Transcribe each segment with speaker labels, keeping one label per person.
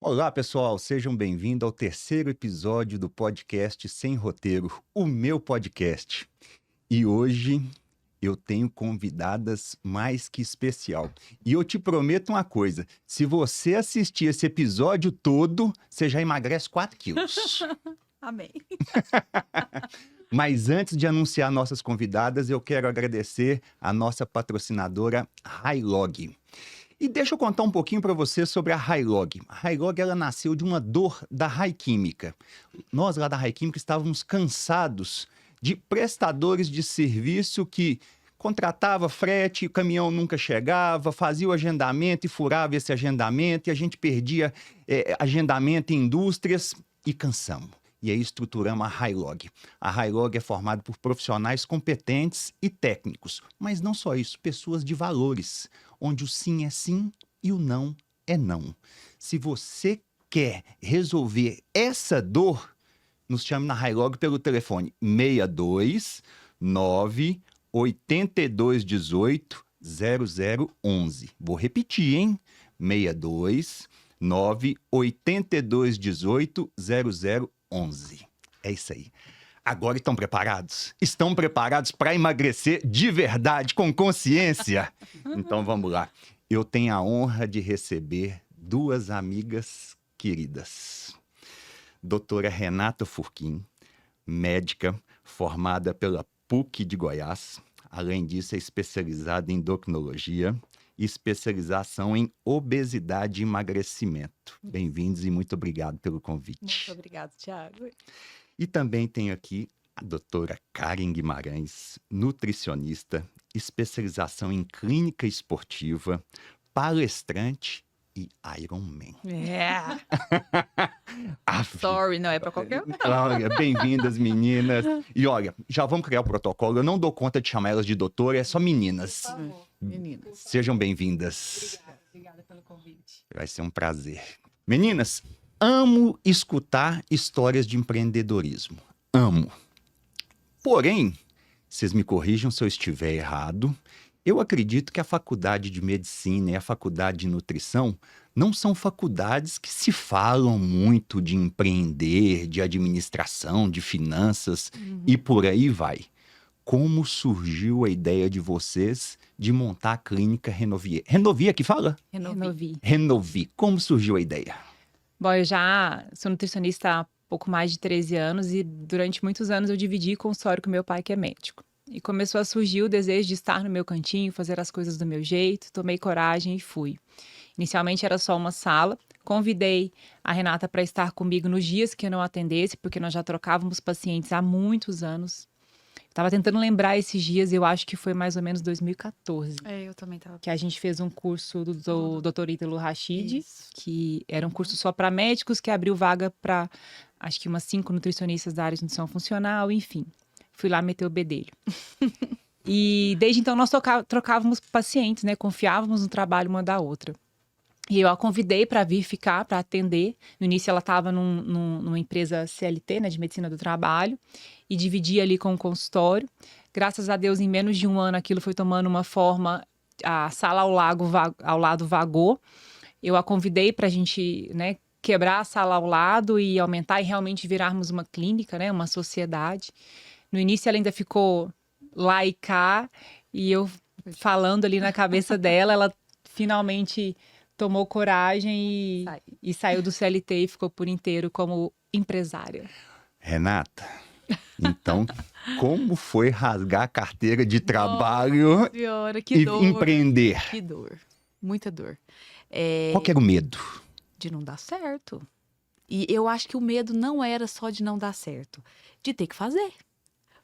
Speaker 1: Olá, pessoal, sejam bem-vindos ao terceiro episódio do podcast Sem Roteiro, o meu podcast. E hoje eu tenho convidadas mais que especial. E eu te prometo uma coisa: se você assistir esse episódio todo, você já emagrece 4 quilos.
Speaker 2: Amém.
Speaker 1: Mas antes de anunciar nossas convidadas, eu quero agradecer a nossa patrocinadora Hilog. E deixa eu contar um pouquinho para você sobre a Hilog. A Hilog, ela nasceu de uma dor da Química. Nós lá da Química estávamos cansados de prestadores de serviço que contratava frete, o caminhão nunca chegava, fazia o agendamento e furava esse agendamento, e a gente perdia agendamento em indústrias e cansamos. E aí estruturamos a Hilog. A Hilog é formada por profissionais competentes e técnicos, mas não só isso, pessoas de valores, onde o sim é sim e o não é não. Se você quer resolver essa dor, nos chame na Hilog pelo telefone 62 9 8218 0011. Vou repetir, hein? 62 9 8218 0011. É isso aí. Agora estão preparados? Estão preparados para emagrecer de verdade, com consciência? Então vamos lá. Eu tenho a honra de receber duas amigas queridas. Doutora Renata Furquim, médica formada pela PUC de Goiás. Além disso, é especializada em endocrinologia e especialização em obesidade e emagrecimento. Bem-vindos e muito obrigado pelo convite.
Speaker 2: Muito obrigada, Thiago.
Speaker 1: E também tenho aqui a doutora Karen Guimarães, nutricionista, especialização em clínica esportiva, palestrante e Ironman.
Speaker 2: Sorry, não é para qualquer um.
Speaker 1: Olha, bem-vindas, meninas. E olha, já vamos criar o protocolo. Eu não dou conta de chamar elas de doutora, é só meninas.
Speaker 2: Por favor, meninas.
Speaker 1: Sejam bem-vindas.
Speaker 2: Obrigada pelo convite.
Speaker 1: Vai ser um prazer. Meninas, amo escutar histórias de empreendedorismo. Amo. Porém, vocês me corrijam se eu estiver errado, eu acredito que a faculdade de medicina e a faculdade de nutrição não são faculdades que se falam muito de empreender, de administração, de finanças e por aí vai. Como surgiu a ideia de vocês de montar a clínica Renovie? Renovie que fala?
Speaker 2: Renovi.
Speaker 1: Renovi. Como surgiu a ideia?
Speaker 2: Bom, eu já sou nutricionista há pouco mais de 13 anos e durante muitos anos eu dividi consultório com meu pai, que é médico. E começou a surgir o desejo de estar no meu cantinho, fazer as coisas do meu jeito, tomei coragem e fui. Inicialmente era só uma sala, convidei a Renata para estar comigo nos dias que eu não atendesse, porque nós já trocávamos pacientes há muitos anos. Estava tentando lembrar esses dias, eu acho que foi mais ou menos 2014.
Speaker 3: Eu também tava.
Speaker 2: Que a gente fez um curso do Dr. Ítalo Rachid,
Speaker 3: Isso.
Speaker 2: que era um curso só para médicos, que abriu vaga para, acho que umas 5 nutricionistas da área de nutrição funcional, enfim. Fui lá meter o bedelho. E desde então nós trocávamos pacientes, né? Confiávamos no trabalho uma da outra. E eu a convidei para vir ficar, para atender. No início ela estava numa empresa CLT, né, de medicina do trabalho, e dividia ali com o consultório. Graças a Deus, em menos de um ano, aquilo foi tomando uma forma. A sala ao lado vagou. Eu a convidei para a gente, né, quebrar a sala ao lado e aumentar e realmente virarmos uma clínica, né, uma sociedade. No início ela ainda ficou lá e cá, e eu falando ali na cabeça dela, ela finalmente tomou coragem e saiu do CLT e ficou por inteiro como empresária.
Speaker 1: Renata, então, como foi rasgar a carteira de trabalho
Speaker 3: Senhora, que
Speaker 1: e
Speaker 3: dor.
Speaker 1: empreender?
Speaker 3: Que dor. Muita dor.
Speaker 1: Qual que era o medo?
Speaker 3: De não dar certo. E eu acho que o medo não era só de não dar certo, de ter que fazer.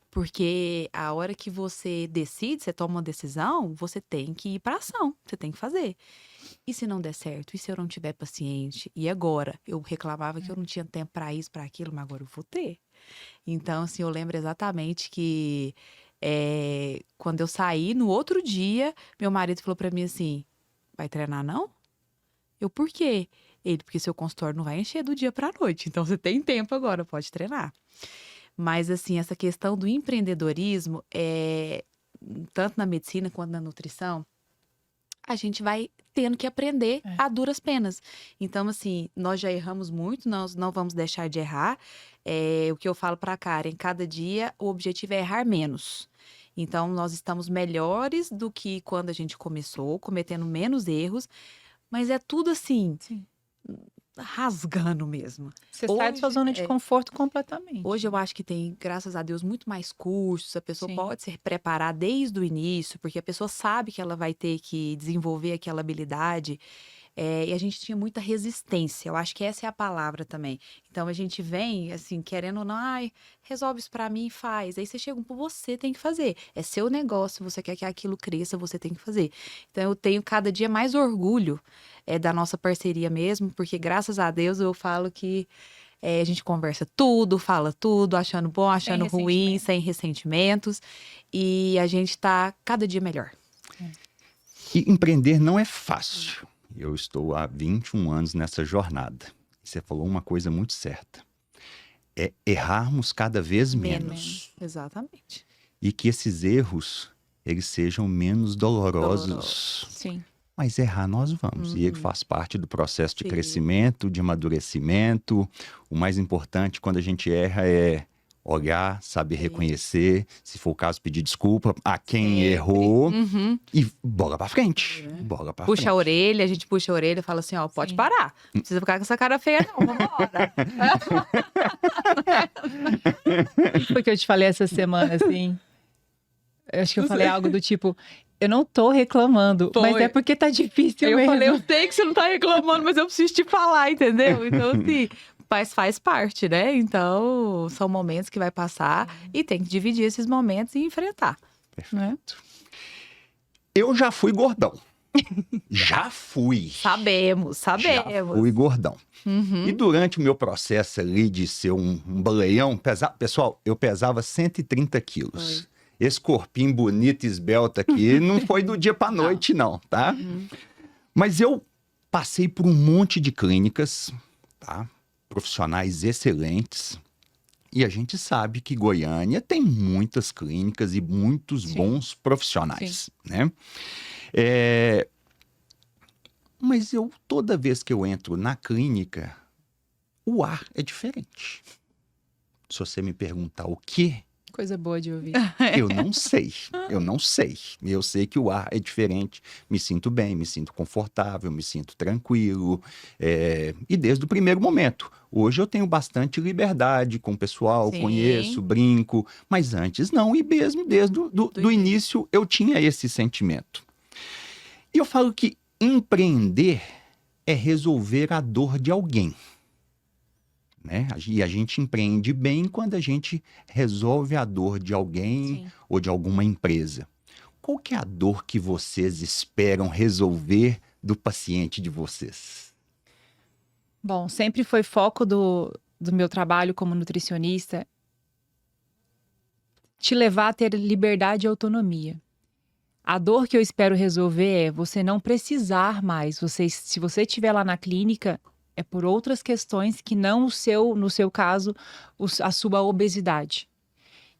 Speaker 3: Porque a hora que você decide, você toma uma decisão, você tem que ir para ação, você tem que fazer. E se não der certo? E se eu não tiver paciente? E agora? Eu reclamava que eu não tinha tempo para isso, para aquilo, mas agora eu vou ter. Então, assim, eu lembro exatamente que quando eu saí, no outro dia, meu marido falou para mim assim, vai treinar não? Eu, por quê? Ele, porque seu consultório não vai encher do dia para a noite, então você tem tempo agora, pode treinar. Mas, assim, essa questão do empreendedorismo, tanto na medicina quanto na nutrição, a gente vai tendo que aprender a duras penas. Então, assim, nós já erramos muito, nós não vamos deixar de errar. O que eu falo para a Karen, cada dia o objetivo é errar menos. Então, nós estamos melhores do que quando a gente começou, cometendo menos erros, mas é tudo assim,
Speaker 2: Sim.
Speaker 3: rasgando mesmo.
Speaker 2: Você sai da sua
Speaker 3: Hoje,
Speaker 2: zona de conforto completamente.
Speaker 3: Hoje eu acho que tem, graças a Deus, muito mais cursos. A pessoa
Speaker 2: Sim.
Speaker 3: pode se preparar desde o início, porque a pessoa sabe que ela vai ter que desenvolver aquela habilidade. E a gente tinha muita resistência. Eu acho que essa é a palavra também. Então a gente vem, assim, querendo ou não, ai, resolve isso pra mim e faz. Aí você chega, você tem que fazer. É seu negócio, você quer que aquilo cresça, você tem que fazer. Então eu tenho cada dia mais orgulho da nossa parceria mesmo, porque graças a Deus eu falo que a gente conversa tudo, fala tudo, achando bom, achando ruim, sem ressentimentos. E a gente tá cada dia melhor.
Speaker 1: E empreender não é fácil. Eu estou há 21 anos nessa jornada. Você falou uma coisa muito certa. É errarmos cada vez menos.
Speaker 3: Exatamente.
Speaker 1: E que esses erros, eles sejam menos dolorosos.
Speaker 2: Sim.
Speaker 1: Mas errar nós vamos. E ele faz parte do processo de
Speaker 3: Sim.
Speaker 1: crescimento, de amadurecimento. O mais importante quando a gente erra é olhar, saber reconhecer, se for o caso, pedir desculpa a quem errou e bola pra frente. Bola pra
Speaker 3: Puxa
Speaker 1: frente.
Speaker 3: a orelha, a gente puxa a orelha e fala assim, ó, pode
Speaker 2: Sim.
Speaker 3: parar. Não precisa ficar com essa cara feia não, vambora.
Speaker 2: Foi que eu te falei essa semana, assim. Eu acho que eu falei algo do tipo, eu não tô reclamando,
Speaker 3: Foi.
Speaker 2: mas é porque tá difícil
Speaker 3: Eu
Speaker 2: mesmo.
Speaker 3: falei, eu sei que você não tá reclamando, mas eu preciso te falar, entendeu? Então, assim, faz parte, né? Então, são momentos que vai passar e tem que dividir esses momentos e enfrentar.
Speaker 2: Né?
Speaker 1: Eu já fui gordão. Já fui.
Speaker 3: Sabemos.
Speaker 1: Já fui gordão. E durante o meu processo ali de ser um baleião, pessoal, eu pesava 130 quilos. Esse corpinho bonito, esbelto aqui, não foi do dia pra noite, não, tá? Mas eu passei por um monte de clínicas, tá? Profissionais excelentes. E a gente sabe que Goiânia tem muitas clínicas e muitos bons profissionais, né? Mas toda vez que eu entro na clínica, o ar é diferente. Se você me perguntar o quê,
Speaker 2: Coisa boa de ouvir.
Speaker 1: eu não sei. Eu não sei. Eu sei que o ar é diferente. Me sinto bem, me sinto confortável, me sinto tranquilo. E desde o primeiro momento. Hoje eu tenho bastante liberdade com o pessoal,
Speaker 3: Sim.
Speaker 1: conheço, brinco. Mas antes não. E mesmo desde do início eu tinha esse sentimento. E eu falo que empreender é resolver a dor de alguém. Né? E a gente empreende bem quando a gente resolve a dor de alguém
Speaker 2: Sim.
Speaker 1: ou de alguma empresa. Qual que é a dor que vocês esperam resolver do paciente de vocês?
Speaker 2: Bom, sempre foi foco do meu trabalho como nutricionista te levar a ter liberdade e autonomia. A dor que eu espero resolver é você não precisar mais. Se você estiver lá na clínica, é por outras questões que não no seu caso, a sua obesidade.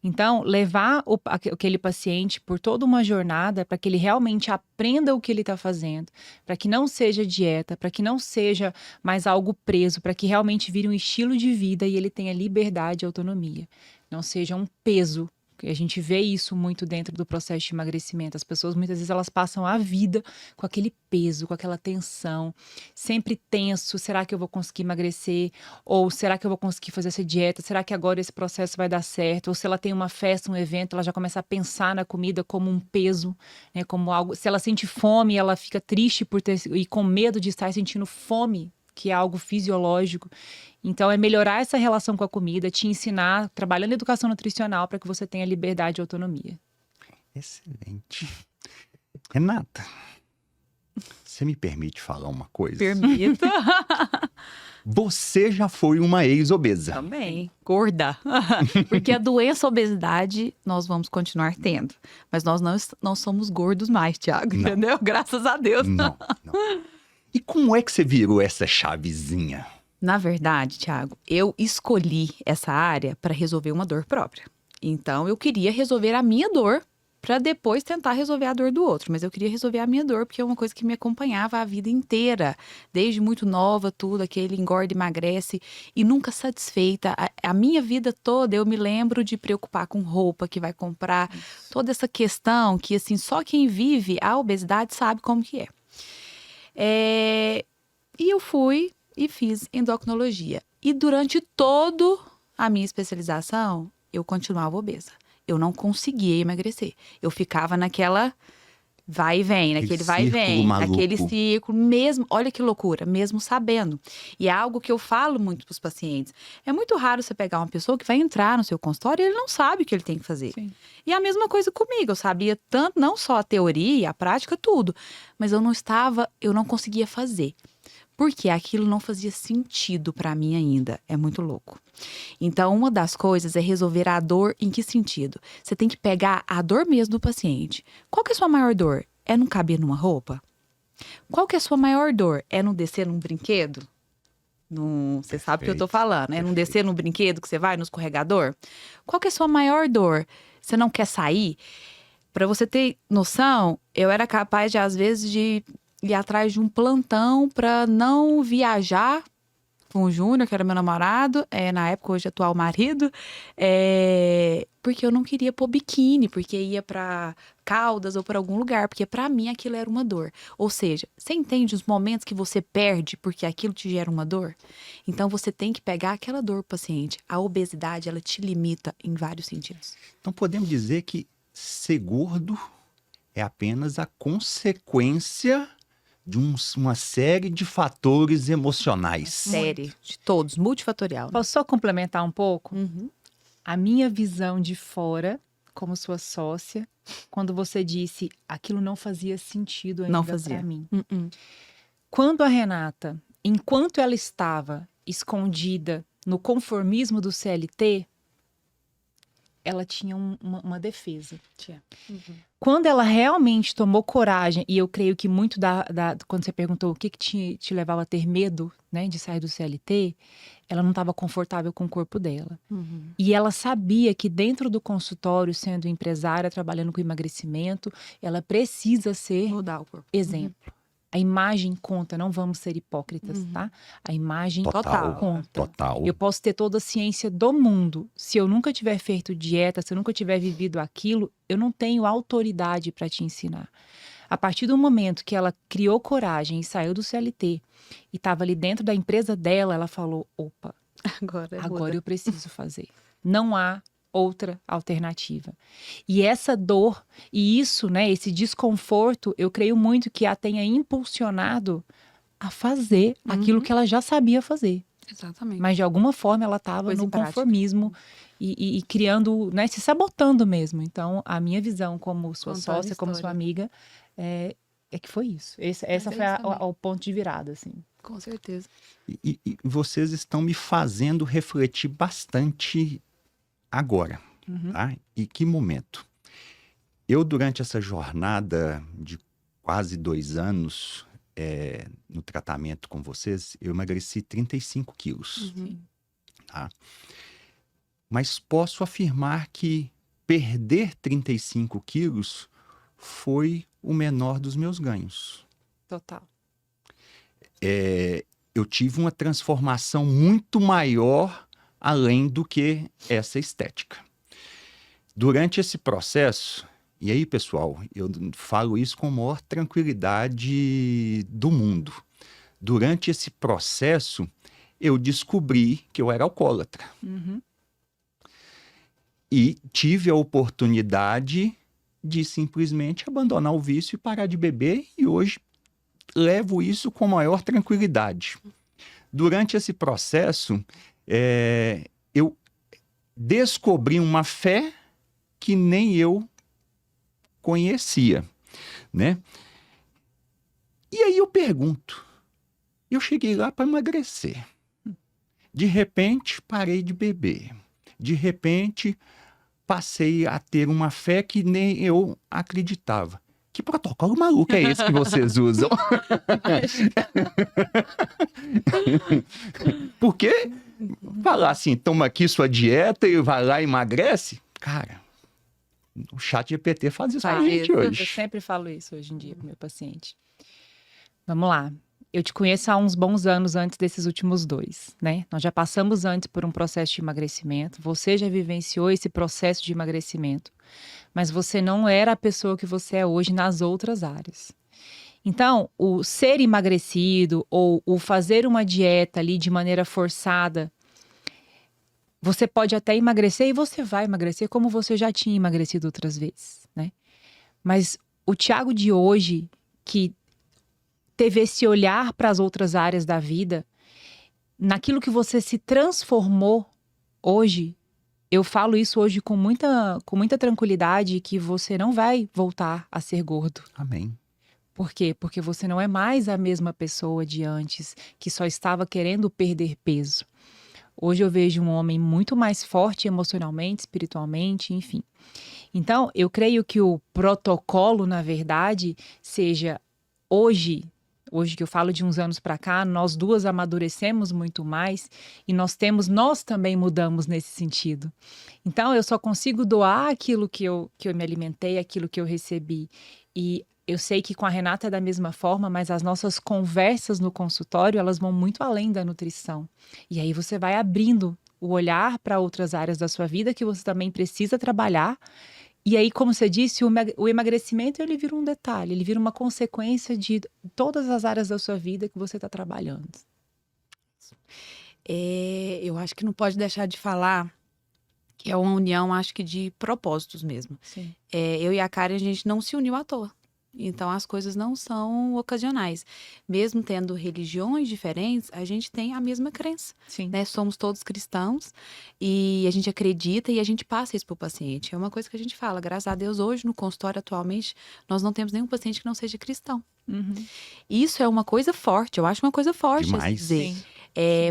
Speaker 2: Então, levar aquele paciente por toda uma jornada para que ele realmente aprenda o que ele está fazendo, para que não seja dieta, para que não seja mais algo preso, para que realmente vire um estilo de vida e ele tenha liberdade e autonomia. Não seja um peso. A gente vê isso muito dentro do processo de emagrecimento. As pessoas, muitas vezes, elas passam a vida com aquele peso, com aquela tensão, sempre tenso. Será que eu vou conseguir emagrecer? Ou será que eu vou conseguir fazer essa dieta? Será que agora esse processo vai dar certo? Ou se ela tem uma festa, um evento, ela já começa a pensar na comida como um peso, né? Como algo. Se ela sente fome, ela fica triste e com medo de estar sentindo fome, que é algo fisiológico. Então, é melhorar essa relação com a comida, te ensinar, trabalhando em educação nutricional para que você tenha liberdade e autonomia.
Speaker 1: Excelente. Renata, você me permite falar uma coisa?
Speaker 3: Permito.
Speaker 1: Você já foi uma ex-obesa.
Speaker 3: Também. Gorda. Porque a doença, a obesidade, nós vamos continuar tendo. Mas nós não somos gordos mais, Thiago.
Speaker 1: Não.
Speaker 3: Entendeu? Graças a Deus.
Speaker 1: Não. E como é que você virou essa chavezinha?
Speaker 3: Na verdade, Thiago, eu escolhi essa área para resolver uma dor própria. Então, eu queria resolver a minha dor pra depois tentar resolver a dor do outro. Mas eu queria resolver a minha dor, porque é uma coisa que me acompanhava a vida inteira. Desde muito nova, tudo, aquele engorda e emagrece. E nunca satisfeita. A minha vida toda eu me lembro de preocupar com roupa que vai comprar. Toda essa questão que, assim, só quem vive a obesidade sabe como que é. E eu fui e fiz endocrinologia. E durante toda a minha especialização, eu continuava obesa. Eu não conseguia emagrecer. Eu ficava naquela vai e vem, naquele vai e vem, naquele círculo, mesmo, olha que loucura, mesmo sabendo. E é algo que eu falo muito para os pacientes. É muito raro você pegar uma pessoa que vai entrar no seu consultório e ele não sabe o que ele tem que fazer.
Speaker 2: Sim.
Speaker 3: E a mesma coisa comigo, eu sabia tanto, não só a teoria, a prática, tudo. Mas eu não conseguia fazer. Porque aquilo não fazia sentido para mim ainda. É muito louco. Então, uma das coisas é resolver a dor em que sentido? Você tem que pegar a dor mesmo do paciente. Qual que é a sua maior dor? É não caber numa roupa? Qual que é a sua maior dor? É não descer num brinquedo? Você sabe o que eu tô falando. É não descer num brinquedo que você vai no escorregador? Qual que é a sua maior dor? Você não quer sair? Para você ter noção, eu era capaz de, às vezes, de ir atrás de um plantão para não viajar com o Júnior, que era meu namorado, na época, hoje atual marido, porque eu não queria pôr biquíni, porque ia para Caldas ou para algum lugar, porque para mim aquilo era uma dor. Ou seja, você entende os momentos que você perde porque aquilo te gera uma dor? Então você tem que pegar aquela dor, paciente. A obesidade, ela te limita em vários sentidos.
Speaker 1: Então podemos dizer que ser gordo é apenas a consequência de uma série de fatores emocionais.
Speaker 3: Série de todos, multifatorial.
Speaker 2: Posso só complementar um pouco?
Speaker 3: Uhum.
Speaker 2: A minha visão de fora, como sua sócia, quando você disse aquilo não fazia sentido ainda para mim. Quando a Renata, enquanto ela estava escondida no conformismo do CLT, ela tinha uma defesa. Quando ela realmente tomou coragem, e eu creio que muito quando você perguntou o que te levava a ter medo, né, de sair do CLT, ela não estava confortável com o corpo dela. E ela sabia que dentro do consultório, sendo empresária, trabalhando com emagrecimento, ela precisa ser
Speaker 3: Mudar o corpo.
Speaker 2: exemplo. A imagem conta, não vamos ser hipócritas, tá? A imagem conta.
Speaker 1: Total.
Speaker 2: Eu posso ter toda a ciência do mundo. Se eu nunca tiver feito dieta, se eu nunca tiver vivido aquilo, eu não tenho autoridade para te ensinar. A partir do momento que ela criou coragem e saiu do CLT e estava ali dentro da empresa dela, ela falou, opa, agora eu preciso fazer. Não há outra alternativa. E essa dor, e isso, né, esse desconforto, eu creio muito que a tenha impulsionado a fazer aquilo que ela já sabia fazer.
Speaker 3: Exatamente.
Speaker 2: Mas de alguma forma ela estava no conformismo e criando, né, se sabotando mesmo. Então, a minha visão como sua sócia, como sua amiga, é que foi isso. Essa foi o ponto de virada, assim.
Speaker 3: Com certeza.
Speaker 1: E vocês estão me fazendo refletir bastante agora, tá? E que momento? Eu, durante essa jornada de quase 2 anos no tratamento com vocês, eu emagreci 35 quilos. Tá? Mas posso afirmar que perder 35 quilos foi o menor dos meus ganhos.
Speaker 2: Total.
Speaker 1: Eu tive uma transformação muito maior além do que essa estética. Durante esse processo, e aí, pessoal, eu falo isso com a maior tranquilidade do mundo. Durante esse processo, eu descobri que eu era alcoólatra. E tive a oportunidade de simplesmente abandonar o vício e parar de beber, e hoje levo isso com a maior tranquilidade. Durante esse processo, eu descobri uma fé que nem eu conhecia, né? E aí eu pergunto, eu cheguei lá para emagrecer. De repente, parei de beber. De repente, passei a ter uma fé que nem eu acreditava. Que protocolo maluco é esse que vocês usam? Porque falar assim, toma aqui sua dieta e vai lá e emagrece? Cara, O chat GPT faz isso
Speaker 3: Faz
Speaker 1: pra gente
Speaker 3: isso.
Speaker 2: Eu
Speaker 1: hoje.
Speaker 2: sempre falo isso hoje em dia pro meu paciente. Vamos lá. Eu te conheço há uns bons anos antes desses últimos 2, né? Nós já passamos antes por um processo de emagrecimento. Você já vivenciou esse processo de emagrecimento. Mas você não era a pessoa que você é hoje nas outras áreas. Então, o ser emagrecido ou o fazer uma dieta ali de maneira forçada, você pode até emagrecer e você vai emagrecer como você já tinha emagrecido outras vezes, né? Mas o Thiago de hoje, que teve esse olhar para as outras áreas da vida, naquilo que você se transformou hoje, eu falo isso hoje com muita tranquilidade, que você não vai voltar a ser gordo.
Speaker 1: Amém.
Speaker 2: Por quê? Porque você não é mais a mesma pessoa de antes, que só estava querendo perder peso. Hoje eu vejo um homem muito mais forte emocionalmente, espiritualmente, enfim. Então, eu creio que o protocolo, na verdade, seja hoje que eu falo de uns anos para cá, nós duas amadurecemos muito mais e nós também mudamos nesse sentido. Então, eu só consigo doar aquilo que eu me alimentei, aquilo que eu recebi. E eu sei que com a Renata é da mesma forma, mas as nossas conversas no consultório, elas vão muito além da nutrição. E aí você vai abrindo o olhar para outras áreas da sua vida que você também precisa trabalhar. E aí, como você disse, o emagrecimento, ele vira um detalhe, ele vira uma consequência de todas as áreas da sua vida que você está trabalhando.
Speaker 3: Eu acho que não pode deixar de falar que é uma união, acho que de propósitos mesmo.
Speaker 2: Sim.
Speaker 3: Eu e a Karen, a gente não se uniu à toa. Então, as coisas não são ocasionais. Mesmo tendo religiões diferentes, a gente tem a mesma crença,
Speaker 2: Sim.
Speaker 3: né? Somos todos cristãos e a gente acredita e a gente passa isso pro paciente. É uma coisa que a gente fala, graças a Deus, hoje no consultório atualmente, nós não temos nenhum paciente que não seja cristão.
Speaker 2: Uhum.
Speaker 3: Isso é uma coisa forte, eu acho uma coisa forte a se
Speaker 1: Demais.
Speaker 3: dizer.
Speaker 2: Sim.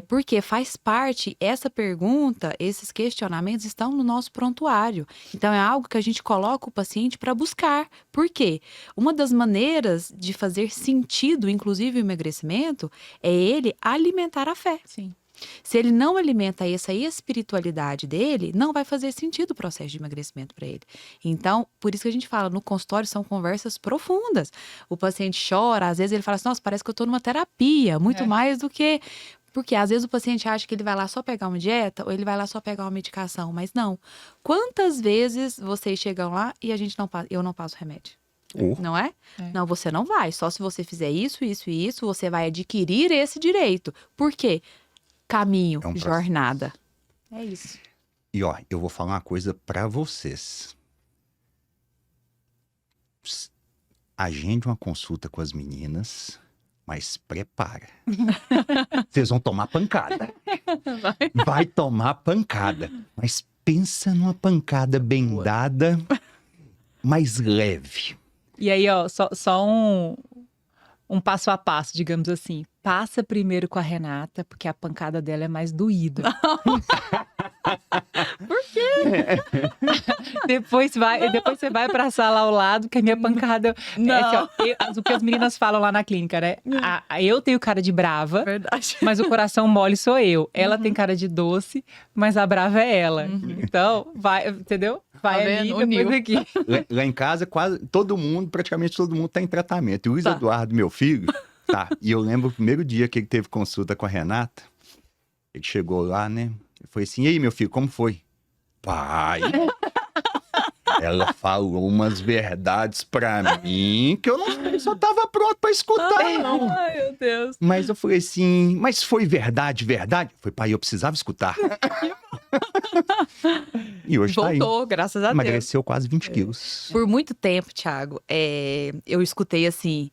Speaker 3: Porque faz parte, essa pergunta, esses questionamentos estão no nosso prontuário. Então, é algo que a gente coloca o paciente para buscar. Por quê? Uma das maneiras de fazer sentido, inclusive o emagrecimento, é ele alimentar a fé.
Speaker 2: Sim.
Speaker 3: Se ele não alimenta essa espiritualidade dele, não vai fazer sentido o processo de emagrecimento para ele. Então, por isso que a gente fala, no consultório são conversas profundas. O paciente chora, às vezes ele fala assim, nossa, parece que eu estou numa terapia, muito mais do que... Porque às vezes o paciente acha que ele vai lá só pegar uma dieta ou ele vai lá só pegar uma medicação, mas não. Quantas vezes vocês chegam lá e eu não passo remédio? Não é? Não, você não vai. Só se você fizer isso, isso e isso, você vai adquirir esse direito. Por quê? Caminho,
Speaker 1: É um processo.
Speaker 3: jornada. É isso.
Speaker 1: E ó, eu vou falar uma coisa pra vocês. Agende uma consulta com as meninas, mas prepara. Vocês vão tomar pancada. Vai tomar pancada. Mas pensa numa pancada bem dada, mas leve.
Speaker 2: E aí, ó, só um passo a passo, digamos assim. Passa primeiro com a Renata, porque a pancada dela é mais doída.
Speaker 3: Por quê?
Speaker 2: Depois você vai pra sala ao lado, que a minha pancada...
Speaker 3: Não.
Speaker 2: É assim, ó, o que as meninas falam lá na clínica, né? Eu tenho cara de brava,
Speaker 3: Verdade.
Speaker 2: mas o coração mole sou eu. Ela tem cara de doce, mas a brava é ela. Então, vai, entendeu? Vai
Speaker 3: Tá
Speaker 2: ali,
Speaker 3: vendo?
Speaker 2: depois
Speaker 3: Uniu.
Speaker 2: aqui.
Speaker 1: Lá em casa, praticamente todo mundo tá em tratamento. E o Luiz
Speaker 3: Tá.
Speaker 1: Eduardo, meu filho, tá. E eu lembro o primeiro dia que ele teve consulta com a Renata, ele chegou lá, né? Foi assim, e aí, meu filho, como foi? Pai, ela falou umas verdades pra mim que eu não sei se eu tava pronto pra escutar, não.
Speaker 2: Ai, meu Deus.
Speaker 1: Mas eu falei assim, mas foi verdade, verdade? Foi, pai, eu precisava escutar. E hoje tá aí.
Speaker 3: Voltou, graças a Deus.
Speaker 1: Emagreceu quase 20 quilos.
Speaker 3: Por muito tempo, Thiago, eu escutei assim,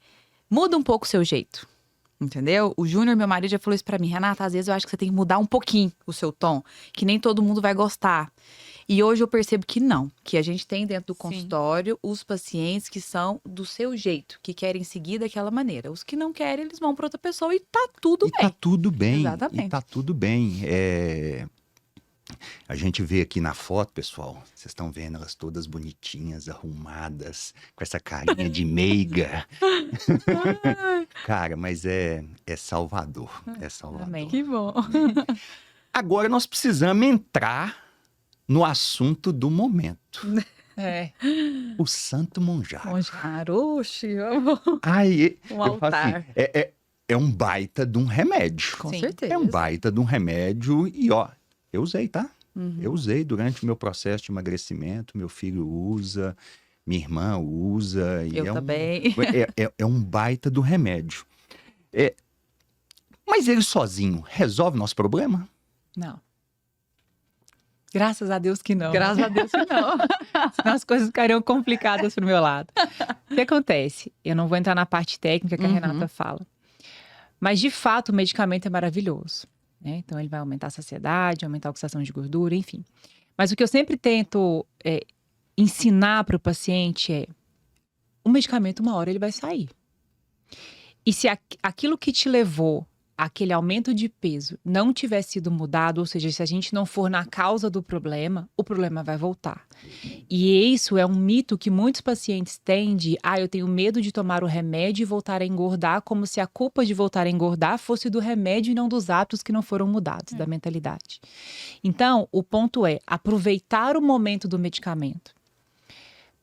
Speaker 3: muda um pouco o seu jeito. Entendeu? O Júnior, meu marido, já falou isso pra mim. Renata, às vezes eu acho que você tem que mudar um pouquinho o seu tom, que nem todo mundo vai gostar. E hoje eu percebo que não, que a gente tem dentro do consultório os pacientes que são do seu jeito, que querem seguir daquela maneira. Os que não querem, eles vão pra outra pessoa e tá tudo bem.
Speaker 1: Tá tudo bem.
Speaker 3: Exatamente.
Speaker 1: E tá tudo bem. A gente vê aqui na foto, pessoal, vocês estão vendo elas todas bonitinhas, arrumadas, com essa carinha de meiga. Cara, mas é Salvador. É Salvador.
Speaker 2: Amém.
Speaker 3: Que bom.
Speaker 1: Agora nós precisamos entrar no assunto do momento.
Speaker 2: É.
Speaker 1: O Santo Monjaro.
Speaker 3: Monjar, oxi, vamos.
Speaker 1: Aí,
Speaker 3: Um
Speaker 1: eu falo assim,
Speaker 3: altar.
Speaker 1: é um baita de um remédio.
Speaker 3: Com
Speaker 2: Sim.
Speaker 3: certeza.
Speaker 1: É um baita de um remédio e, ó, eu usei, tá?
Speaker 3: Uhum.
Speaker 1: Eu usei durante o meu processo de emagrecimento, meu filho usa, minha irmã usa. E
Speaker 3: Eu também.
Speaker 1: é um baita do remédio. Mas ele sozinho resolve nosso problema?
Speaker 2: Não. Graças a Deus que não.
Speaker 3: Graças a Deus que não.
Speaker 2: Senão as coisas ficariam complicadas pro meu lado. O que acontece? Eu não vou entrar na parte técnica que a
Speaker 3: Uhum.
Speaker 2: Renata fala. Mas, de fato, o medicamento é maravilhoso, né? Então, ele vai aumentar a saciedade, aumentar a oxidação de gordura, enfim. Mas o que eu sempre tento ensinar para o paciente é: o medicamento, uma hora, ele vai sair. E se aquilo que te levou àquele aumento de peso não tiver sido mudado, ou seja, se a gente não for na causa do problema, o problema vai voltar. E isso é um mito que muitos pacientes têm de: eu tenho medo de tomar o remédio e voltar a engordar, como se a culpa de voltar a engordar fosse do remédio e não dos hábitos que não foram mudados, da mentalidade. Então, o ponto é aproveitar o momento do medicamento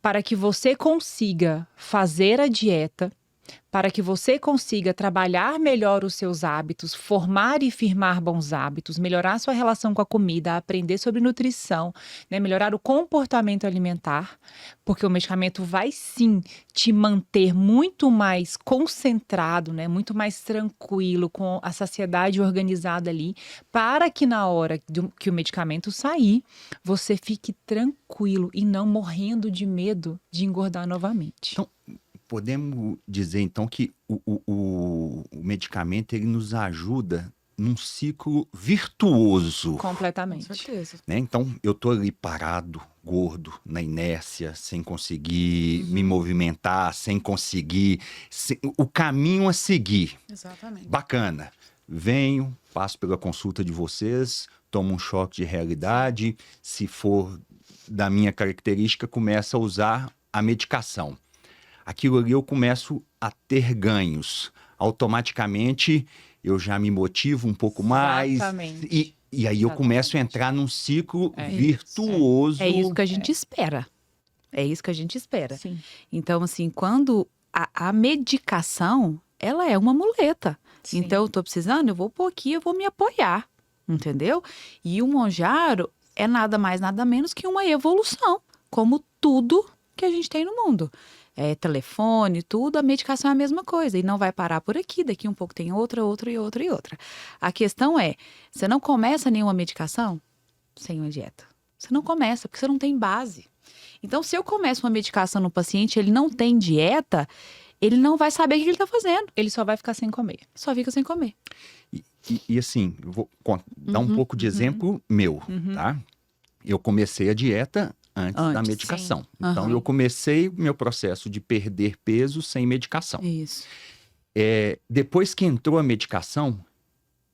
Speaker 2: para que você consiga fazer a dieta, para que você consiga trabalhar melhor os seus hábitos, formar e firmar bons hábitos, melhorar sua relação com a comida, aprender sobre nutrição, né, melhorar o comportamento alimentar, porque o medicamento vai sim te manter muito mais concentrado, né, muito mais tranquilo, com a saciedade organizada ali, para que na hora que o medicamento sair, você fique tranquilo e não morrendo de medo de engordar novamente.
Speaker 1: Então, podemos dizer, então, que o medicamento ele nos ajuda num ciclo virtuoso,
Speaker 3: Com
Speaker 2: Completamente.
Speaker 3: certeza.
Speaker 1: né? Então, eu tô ali parado, gordo, na inércia, sem conseguir me movimentar, sem conseguir... o caminho a seguir.
Speaker 3: Exatamente.
Speaker 1: Bacana. Venho, passo pela consulta de vocês, tomo um choque de realidade. Se for da minha característica, começo a usar a medicação. Aquilo ali eu começo a ter ganhos. Automaticamente eu já me motivo um pouco mais.
Speaker 2: Exatamente.
Speaker 1: E aí eu começo a entrar num ciclo virtuoso.
Speaker 3: É isso que a gente espera. É isso que a gente espera.
Speaker 2: Sim.
Speaker 3: Então, assim, quando a medicação, ela é uma muleta.
Speaker 2: Sim.
Speaker 3: Então, eu tô precisando, eu vou pôr aqui, eu vou me apoiar, entendeu? E o Monjaro é nada mais, nada menos que uma evolução, como tudo que a gente tem no mundo. Telefone, tudo, a medicação é a mesma coisa. E não vai parar por aqui, daqui um pouco tem outra. A questão é, você não começa nenhuma medicação sem uma dieta. Você não começa, porque você não tem base. Então, se eu começo uma medicação no paciente, ele não tem dieta, ele não vai saber o que ele está fazendo.
Speaker 2: Ele só vai ficar sem comer.
Speaker 3: Só fica sem comer.
Speaker 1: E assim, eu vou dar um pouco de exemplo meu, tá? Eu comecei a dieta antes da
Speaker 3: Antes,
Speaker 1: medicação.
Speaker 3: sim.
Speaker 1: Então,
Speaker 3: Aham.
Speaker 1: eu comecei meu processo de perder peso sem medicação.
Speaker 3: Isso.
Speaker 1: Depois que entrou a medicação,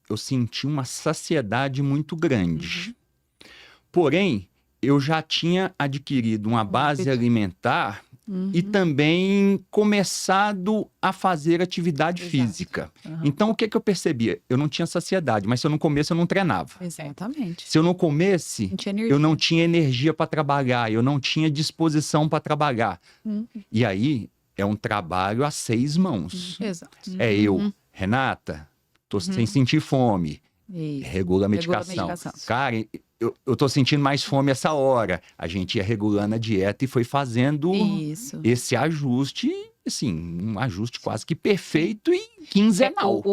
Speaker 1: eu senti uma saciedade muito grande. Porém, eu já tinha adquirido uma base
Speaker 3: hábito.
Speaker 1: alimentar e também começado a fazer atividade
Speaker 2: Exato.
Speaker 1: física. Então, o que eu percebia? Eu não tinha saciedade, mas se eu não comesse, eu não treinava.
Speaker 3: Exatamente.
Speaker 1: Se eu não comesse,
Speaker 3: Não tinha energia.
Speaker 1: eu não tinha energia para trabalhar, eu não tinha disposição para trabalhar. E aí, é um trabalho a 6 mãos.
Speaker 3: Exato.
Speaker 1: É eu, Renata, tô sem sentir fome.
Speaker 3: Isso.
Speaker 1: Regula a medicação.
Speaker 3: medicação.
Speaker 1: Karen, eu tô sentindo mais fome essa hora. A gente ia regulando a dieta e foi fazendo
Speaker 3: Isso.
Speaker 1: esse ajuste, assim, um ajuste quase que perfeito e quinzenal.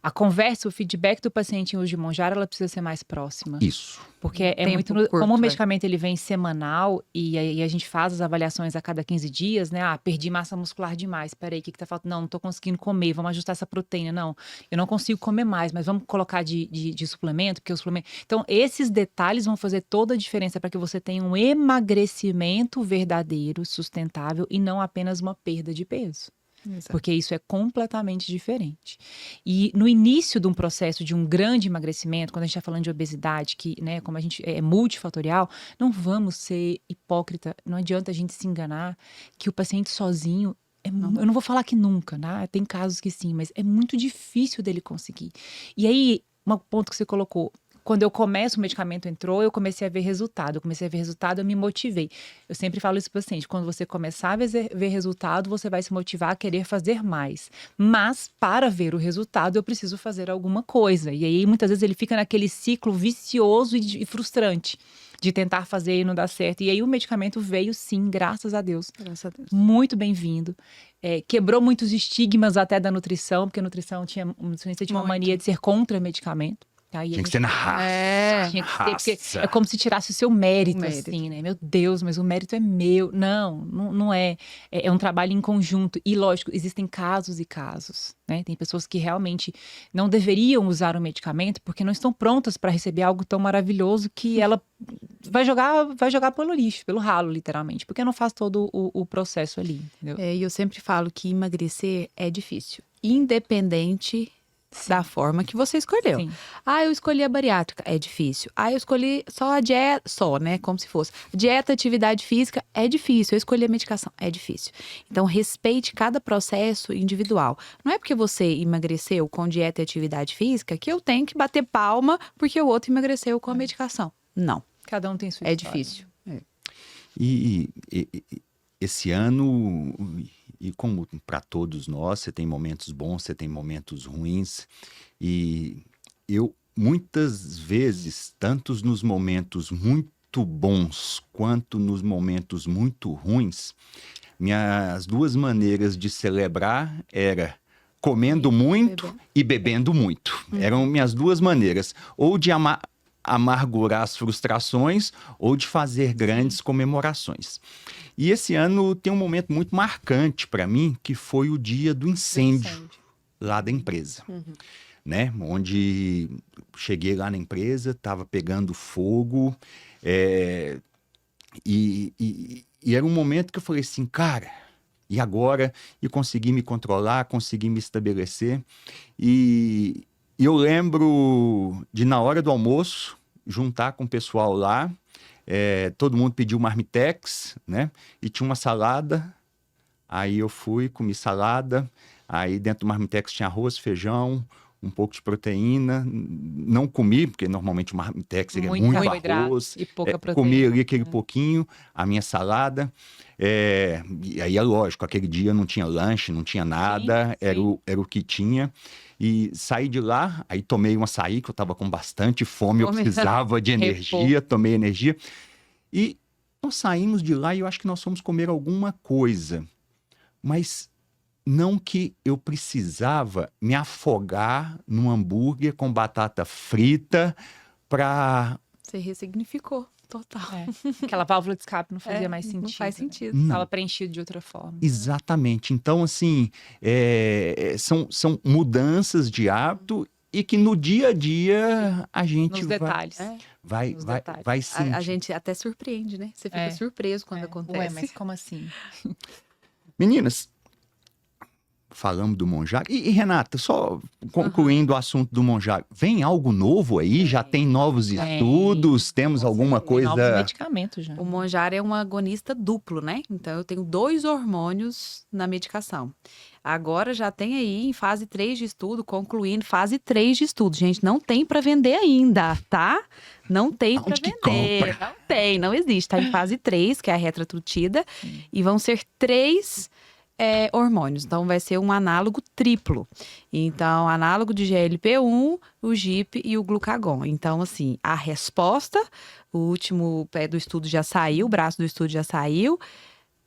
Speaker 2: A conversa, o feedback do paciente em uso de Monjaro, ela precisa ser mais próxima.
Speaker 1: Isso.
Speaker 2: Porque é
Speaker 3: Tempo
Speaker 2: muito.
Speaker 3: curto,
Speaker 2: Como o
Speaker 3: é.
Speaker 2: medicamento ele vem semanal e aí a gente faz as avaliações a cada 15 dias, né? Perdi massa muscular demais. Peraí, o que tá faltando? Não tô conseguindo comer. Vamos ajustar essa proteína. Não, eu não consigo comer mais, mas vamos colocar de suplemento, porque o suplemento. Então, esses detalhes vão fazer toda a diferença para que você tenha um emagrecimento verdadeiro, sustentável e não apenas uma perda de peso.
Speaker 3: Exato.
Speaker 2: Porque isso é completamente diferente. E no início de um processo de um grande emagrecimento, quando a gente está falando de obesidade, que, né, como a gente é multifatorial, não vamos ser hipócrita, não adianta a gente se enganar que o paciente sozinho, eu não vou falar que nunca, né? Tem casos que sim, mas é muito difícil dele conseguir. E aí, um ponto que você colocou, quando eu começo, o medicamento entrou, eu comecei a ver resultado. Eu comecei a ver resultado, eu me motivei. Eu sempre falo isso para o paciente, quando você começar a ver resultado, você vai se motivar a querer fazer mais. Mas, para ver o resultado, eu preciso fazer alguma coisa. E aí, muitas vezes, ele fica naquele ciclo vicioso e frustrante de tentar fazer e não dar certo. E aí, o medicamento veio, sim, graças a Deus.
Speaker 3: Graças a Deus.
Speaker 2: Muito bem-vindo. Quebrou muitos estigmas até da nutrição, porque a nutrição tinha uma mania de ser contra medicamento. Tá?
Speaker 1: Tinha que ser na raça.
Speaker 2: Tinha que ser, porque é como se tirasse o seu mérito, assim, né? Meu Deus, mas o mérito é meu. Não é. É um trabalho em conjunto. E, lógico, existem casos e casos, né? Tem pessoas que realmente não deveriam usar o medicamento porque não estão prontas para receber algo tão maravilhoso que ela vai jogar pelo lixo, pelo ralo, literalmente. Porque não faz todo o processo ali, entendeu?
Speaker 3: E eu sempre falo que emagrecer é difícil. Independente da forma que você escolheu.
Speaker 2: Sim.
Speaker 3: Eu escolhi a bariátrica, é difícil. Eu escolhi só a dieta, né, como se fosse. Dieta, atividade física, é difícil. Eu escolhi a medicação, é difícil. Então, respeite cada processo individual. Não é porque você emagreceu com dieta e atividade física que eu tenho que bater palma porque o outro emagreceu com a medicação. Não.
Speaker 2: Cada um tem sua
Speaker 3: É
Speaker 2: história.
Speaker 3: difícil.
Speaker 1: E esse ano, e como para todos nós, você tem momentos bons, você tem momentos ruins. E eu, muitas vezes, tanto nos momentos muito bons quanto nos momentos muito ruins, minhas duas maneiras de celebrar era comendo muito e bebendo muito. Eram minhas duas maneiras. Ou de amargurar as frustrações ou de fazer grandes comemorações. E esse ano tem um momento muito marcante para mim, que foi o dia do incêndio lá da empresa. Né? Onde cheguei lá na empresa, estava pegando fogo, e era um momento que eu falei assim, cara, e agora? E consegui me controlar, consegui me estabelecer. E eu lembro de, na hora do almoço, juntar com o pessoal lá, todo mundo pediu marmitex, né? E tinha uma salada. Aí eu fui, comi salada. Aí dentro do marmitex tinha arroz, feijão, um pouco de proteína. Não comi, porque normalmente o marmitex é muito arroz.
Speaker 2: E pouca proteína.
Speaker 1: Comi ali aquele pouquinho, a minha salada. E aí é lógico, aquele dia não tinha lanche, não tinha nada,
Speaker 2: sim.
Speaker 1: Era o que tinha. E saí de lá, aí tomei um açaí, que eu estava com bastante fome, eu precisava de energia, tomei energia. E nós saímos de lá e eu acho que nós fomos comer alguma coisa. Mas não que eu precisava me afogar num hambúrguer com batata frita para...
Speaker 3: Você ressignificou, total.
Speaker 2: Aquela válvula de escape não fazia mais sentido.
Speaker 3: Não faz sentido.
Speaker 2: Estava preenchido de outra forma.
Speaker 1: Exatamente. Então, assim, são mudanças de hábito e que no dia a dia a gente
Speaker 2: Nos detalhes.
Speaker 1: vai sentir.
Speaker 3: A gente até surpreende, né? Você fica surpreso quando acontece.
Speaker 2: Ué, mas como assim?
Speaker 1: Meninas, falamos do Monjaro. E Renata, só concluindo o assunto do Monjaro, vem algo novo aí? Já tem novos estudos? Temos alguma coisa...
Speaker 2: Tem novos medicamentos já.
Speaker 3: O Monjaro é um agonista duplo, né? Então, eu tenho 2 hormônios na medicação. Agora já tem aí em fase 3 de estudo, concluindo fase 3 de estudo. Gente, não tem para vender ainda, tá? Não tem para vender. Não tem, não existe. Tá em fase 3, que é a retratrutida, e vão ser 3 hormônios. Então, vai ser um análogo triplo. Então, análogo de GLP-1, o GIP e o glucagon. Então, assim, a resposta, o último pé do estudo já saiu, o braço do estudo já saiu.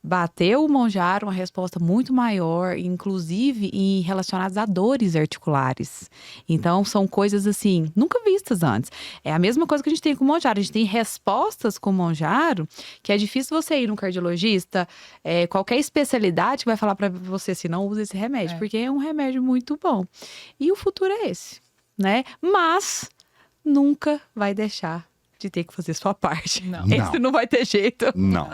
Speaker 3: Bateu o Monjaro uma resposta muito maior, inclusive em relacionadas a dores articulares. Então, são coisas assim, nunca vistas antes. É a mesma coisa que a gente tem com o Monjaro. A gente tem respostas com o Monjaro que é difícil você ir num cardiologista, qualquer especialidade que vai falar para você assim, não use esse remédio, porque é um remédio muito bom. E o futuro é esse, né? Mas nunca vai deixar de ter que fazer sua parte.
Speaker 2: Não.
Speaker 3: Esse não vai ter jeito.
Speaker 1: Não.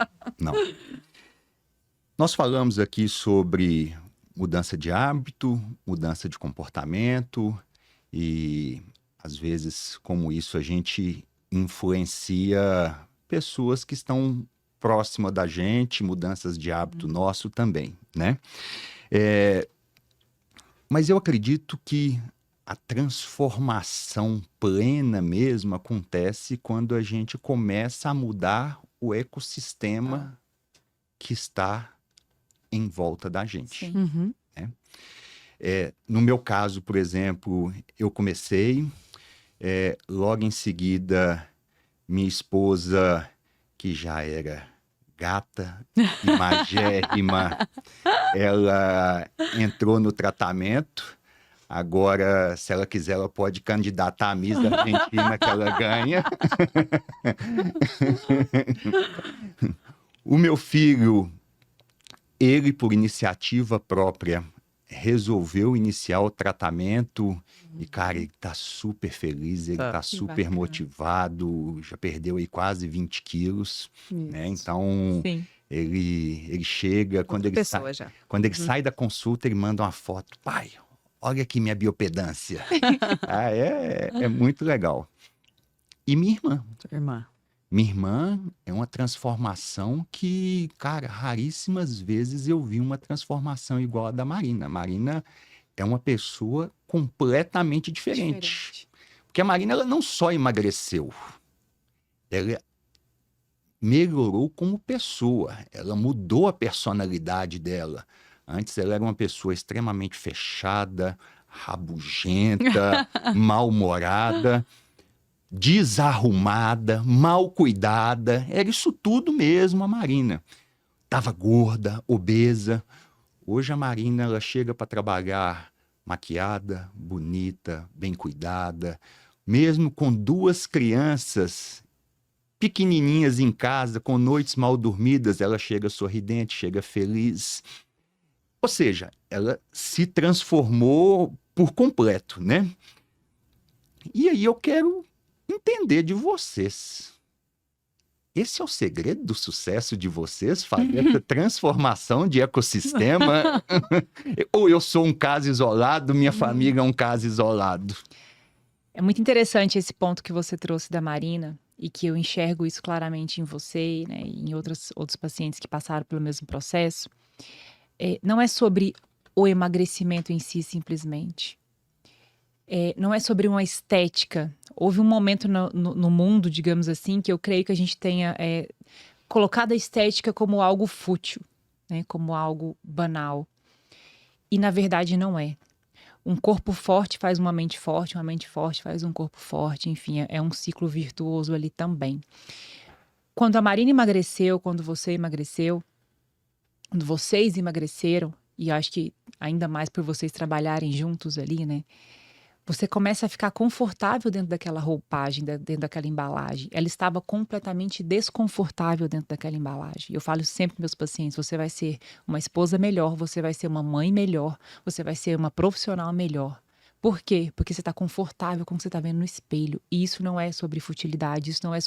Speaker 1: Nós falamos aqui sobre mudança de hábito, mudança de comportamento e, às vezes, como isso, a gente influencia pessoas que estão próximas da gente, mudanças de hábito nosso também, né? Mas eu acredito que a transformação plena mesmo acontece quando a gente começa a mudar o ecossistema que está em volta da gente.
Speaker 2: Sim.
Speaker 3: Uhum.
Speaker 1: No meu caso, por exemplo, eu comecei, logo em seguida, minha esposa, que já era gata e magérrima, ela entrou no tratamento. Agora, se ela quiser, ela pode candidatar a Miss da Argentina que ela ganha. O meu filho, ele, por iniciativa própria, resolveu iniciar o tratamento e, cara, ele tá super feliz, ele tá
Speaker 2: Que
Speaker 1: super
Speaker 2: bacana.
Speaker 1: motivado, já perdeu aí quase 20 quilos, né? Então,
Speaker 2: Sim.
Speaker 1: ele chega, quando
Speaker 3: Outra
Speaker 1: ele sai,
Speaker 3: pessoa já.
Speaker 1: quando ele sai da consulta, ele manda uma foto. Pai, olha aqui minha biopedância. É muito legal. E minha irmã.
Speaker 3: Sua irmã.
Speaker 1: Minha irmã é uma transformação que, cara, raríssimas vezes eu vi uma transformação igual a da Marina. A Marina é uma pessoa completamente diferente. Porque a Marina, ela não só emagreceu, ela melhorou como pessoa. Ela mudou a personalidade dela. Antes ela era uma pessoa extremamente fechada, rabugenta, mal-humorada, desarrumada, mal cuidada. Era isso tudo mesmo a Marina. Tava gorda, obesa. Hoje a Marina, ela chega para trabalhar maquiada, bonita, bem cuidada. Mesmo com 2 crianças pequenininhas em casa, com noites mal dormidas, ela chega sorridente, chega feliz. Ou seja, ela se transformou por completo, né? E aí eu quero entender de vocês. Esse é o segredo do sucesso de vocês? Fazer essa transformação de ecossistema? Ou eu sou um caso isolado, minha família é um caso isolado?
Speaker 2: É muito interessante esse ponto que você trouxe da Marina e que eu enxergo isso claramente em você, né, e em outros pacientes que passaram pelo mesmo processo. Não é sobre o emagrecimento em si, simplesmente. Não é sobre uma estética. Houve um momento no mundo, digamos assim, que eu creio que a gente tenha colocado a estética como algo fútil, né, como algo banal. E, na verdade, não é. Um corpo forte faz uma mente forte faz um corpo forte, enfim, é um ciclo virtuoso ali também. Quando a Marina emagreceu, quando você emagreceu, quando vocês emagreceram, e eu acho que ainda mais por vocês trabalharem juntos ali, né? Você começa a ficar confortável dentro daquela roupagem, dentro daquela embalagem. Ela estava completamente desconfortável dentro daquela embalagem. Eu falo sempre para meus pacientes, você vai ser uma esposa melhor, você vai ser uma mãe melhor, você vai ser uma profissional melhor. Por quê? Porque você está confortável com o que você está vendo no espelho. E isso não é sobre futilidade, isso não é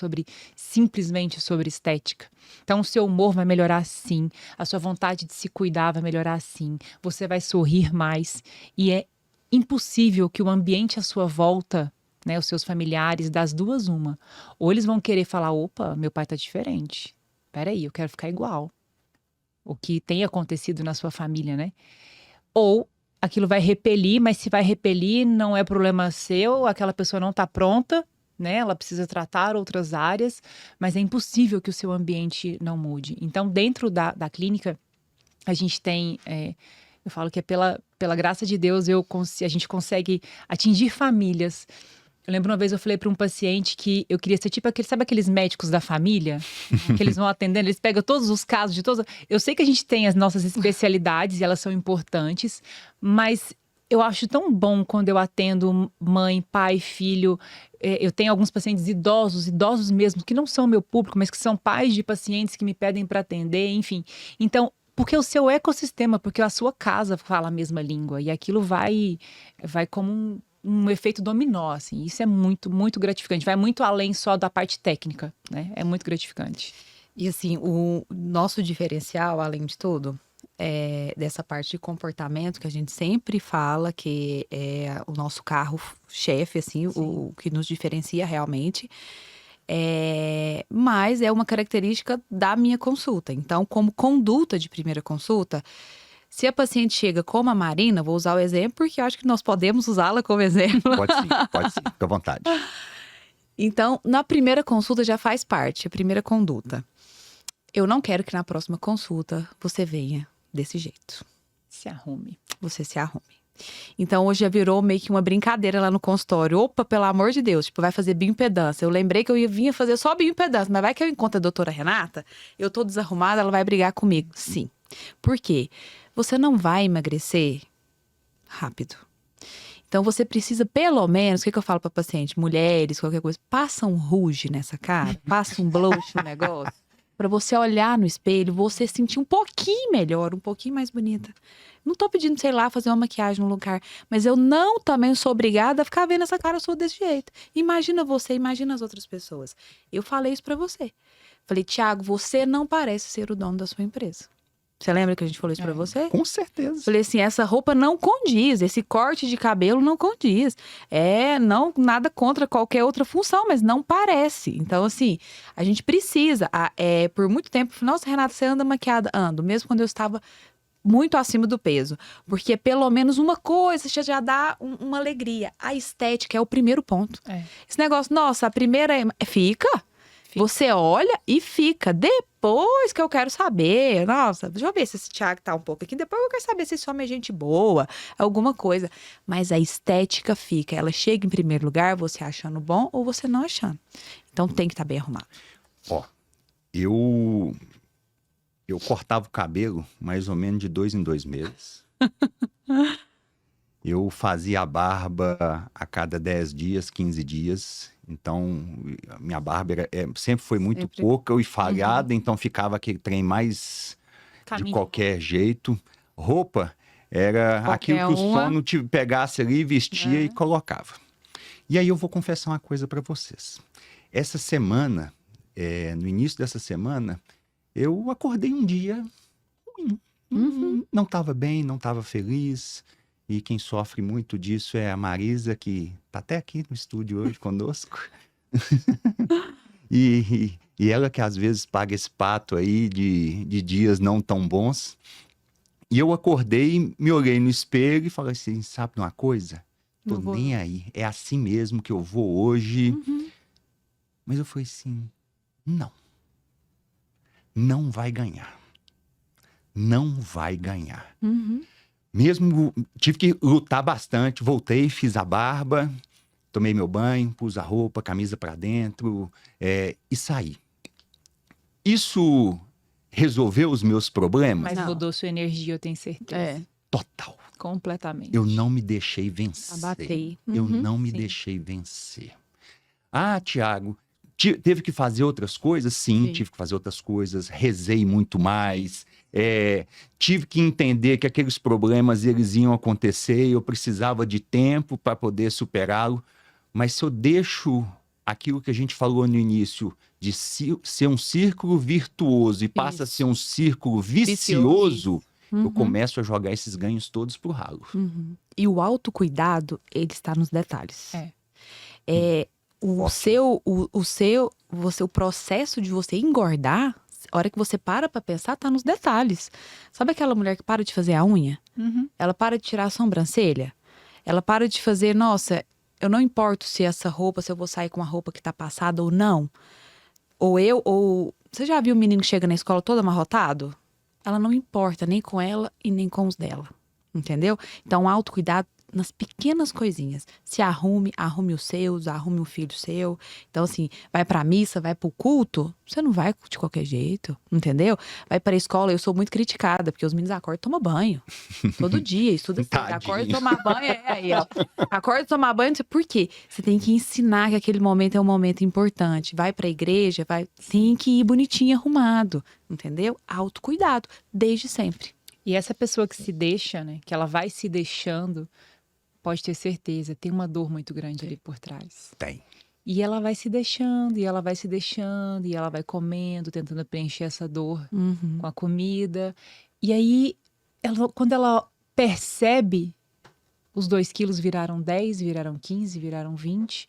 Speaker 2: simplesmente sobre estética. Então o seu humor vai melhorar sim, a sua vontade de se cuidar vai melhorar sim, você vai sorrir mais e é impossível que o ambiente à sua volta, né, os seus familiares, das duas uma, ou eles vão querer falar, opa, meu pai tá diferente, peraí, eu quero ficar igual, o que tem acontecido na sua família, né? Ou aquilo vai repelir, mas se vai repelir não é problema seu, aquela pessoa não tá pronta, né? Ela precisa tratar outras áreas, mas é impossível que o seu ambiente não mude. Então, dentro da clínica, a gente tem... eu falo que é pela graça de Deus a gente consegue atingir famílias. Eu lembro uma vez eu falei para um paciente que eu queria ser tipo sabe aqueles médicos da família? Que eles vão atendendo, eles pegam todos os casos de todos. Eu sei que a gente tem as nossas especialidades e elas são importantes, mas eu acho tão bom quando eu atendo mãe, pai, filho. Eu tenho alguns pacientes idosos mesmo, que não são meu público, mas que são pais de pacientes que me pedem para atender, enfim. Então, porque o seu ecossistema, porque a sua casa fala a mesma língua e aquilo vai como um efeito dominó, assim. Isso é muito, muito gratificante. Vai muito além só da parte técnica, né? É muito gratificante.
Speaker 3: E assim, o nosso diferencial, além de tudo, dessa parte de comportamento que a gente sempre fala que é o nosso carro-chefe, assim, o que nos diferencia realmente. Mas é uma característica da minha consulta. Então, como conduta de primeira consulta, Se a paciente chega como a Marina, vou usar o exemplo porque eu acho que nós podemos usá-la como exemplo.
Speaker 1: Pode sim, fica à vontade.
Speaker 3: Então, na primeira consulta já faz parte, a primeira conduta. Eu não quero que na próxima consulta você venha desse jeito.
Speaker 2: Se arrume.
Speaker 3: Você se arrume. Então, hoje já virou meio que uma brincadeira lá no consultório. Opa, pelo amor de Deus, tipo, vai fazer bioimpedância. Eu lembrei que eu vinha fazer só bioimpedância, mas vai que eu encontro a doutora Renata, eu tô desarrumada, ela vai brigar comigo. Sim. Por quê? Você não vai emagrecer rápido. Então, você precisa, pelo menos, o que eu falo para paciente? Mulheres, qualquer coisa, passa um rouge nessa cara, passa um blush no negócio, para você olhar no espelho, você sentir um pouquinho melhor, um pouquinho mais bonita. Não tô pedindo, sei lá, fazer uma maquiagem no lugar, mas eu não também sou obrigada a ficar vendo essa cara sua desse jeito. Imagina você, imagina as outras pessoas. Eu falei isso para você. Falei, Thiago, você não parece ser o dono da sua empresa. Você lembra que a gente falou isso pra você?
Speaker 1: Com certeza.
Speaker 3: Falei assim, essa roupa não condiz, esse corte de cabelo não condiz. Não, nada contra qualquer outra função, mas não parece. Então, assim, a gente precisa. Por muito tempo, nossa, Renata, você anda maquiada? Ando, mesmo quando eu estava muito acima do peso. Porque pelo menos uma coisa já dá uma alegria. A estética é o primeiro ponto. Esse negócio, nossa, a primeira fica. Você olha e fica. Depois que eu quero saber. Nossa, deixa eu ver se esse Thiago tá um pouco aqui. Depois eu quero saber se esse homem é gente boa, alguma coisa. Mas a estética fica. Ela chega em primeiro lugar, você achando bom ou você não achando. Então tem que estar bem arrumado.
Speaker 1: Ó, eu cortava o cabelo mais ou menos de 2 em 2 meses. Eu fazia a barba a cada 10 dias, 15 dias. Então, a minha barba sempre foi muito pouca e falhada, então ficava aquele trem mais de qualquer jeito. Roupa era aquilo que o sono te pegasse ali, vestia e colocava. E aí eu vou confessar uma coisa para vocês. Essa semana, no início dessa semana, eu acordei um dia ruim. Não estava bem, não estava feliz. E quem sofre muito disso é a Marisa, que está até aqui no estúdio hoje conosco. e ela que às vezes paga esse pato aí de dias não tão bons. E eu acordei, me olhei no espelho e falei assim, sabe de uma coisa? Tô nem aí, é assim mesmo que eu vou hoje. Mas eu falei assim, não vai ganhar. Não vai ganhar. Mesmo, tive que lutar bastante, voltei, fiz a barba, tomei meu banho, pus a roupa, camisa pra dentro e saí. Isso resolveu os meus problemas?
Speaker 2: Mas mudou sua energia, eu tenho certeza.
Speaker 1: Total.
Speaker 2: Completamente.
Speaker 1: Eu não me deixei vencer.
Speaker 3: Abatei.
Speaker 1: Eu não me deixei vencer. Ah, Thiago, teve que fazer outras coisas? Sim, tive que fazer outras coisas. Rezei muito mais. Tive que entender que aqueles problemas eles iam acontecer e eu precisava de tempo para poder superá-lo. Mas se eu deixo aquilo que a gente falou no início de ser um círculo virtuoso e passa a ser um círculo vicioso, eu começo a jogar esses ganhos todos pro ralo.
Speaker 3: E o autocuidado, ele está nos detalhes. O processo de você engordar, a hora que você para pra pensar, tá nos detalhes. Sabe aquela mulher que para de fazer a unha? Ela para de tirar a sobrancelha? Ela para de fazer, nossa, eu não importo se essa roupa, se eu vou sair com uma roupa que tá passada ou não. Você já viu o menino que chega na escola todo amarrotado? Ela não importa nem com ela e nem com os dela. Entendeu? Então, autocuidado nas pequenas coisinhas. Se arrume os seus, arrume um filho seu. Então, assim, vai pra missa, vai pro culto, você não vai de qualquer jeito, entendeu? Vai pra escola, eu sou muito criticada, porque os meninos acordam e tomam banho. Todo dia, estuda assim, acorda e tomar banho, aí, ó. Acorda e tomar banho, por quê? Você tem que ensinar que aquele momento é um momento importante. Vai pra igreja, tem que ir bonitinho, arrumado, entendeu? Autocuidado, desde sempre.
Speaker 2: E essa pessoa que se deixa, né, que ela vai se deixando, pode ter certeza, tem uma dor muito grande ali por trás.
Speaker 1: Tem.
Speaker 2: E ela vai se deixando, e ela vai se deixando, e ela vai comendo, tentando preencher essa dor com a comida. E aí, quando ela percebe, os 2 quilos viraram 10, viraram 15, viraram 20.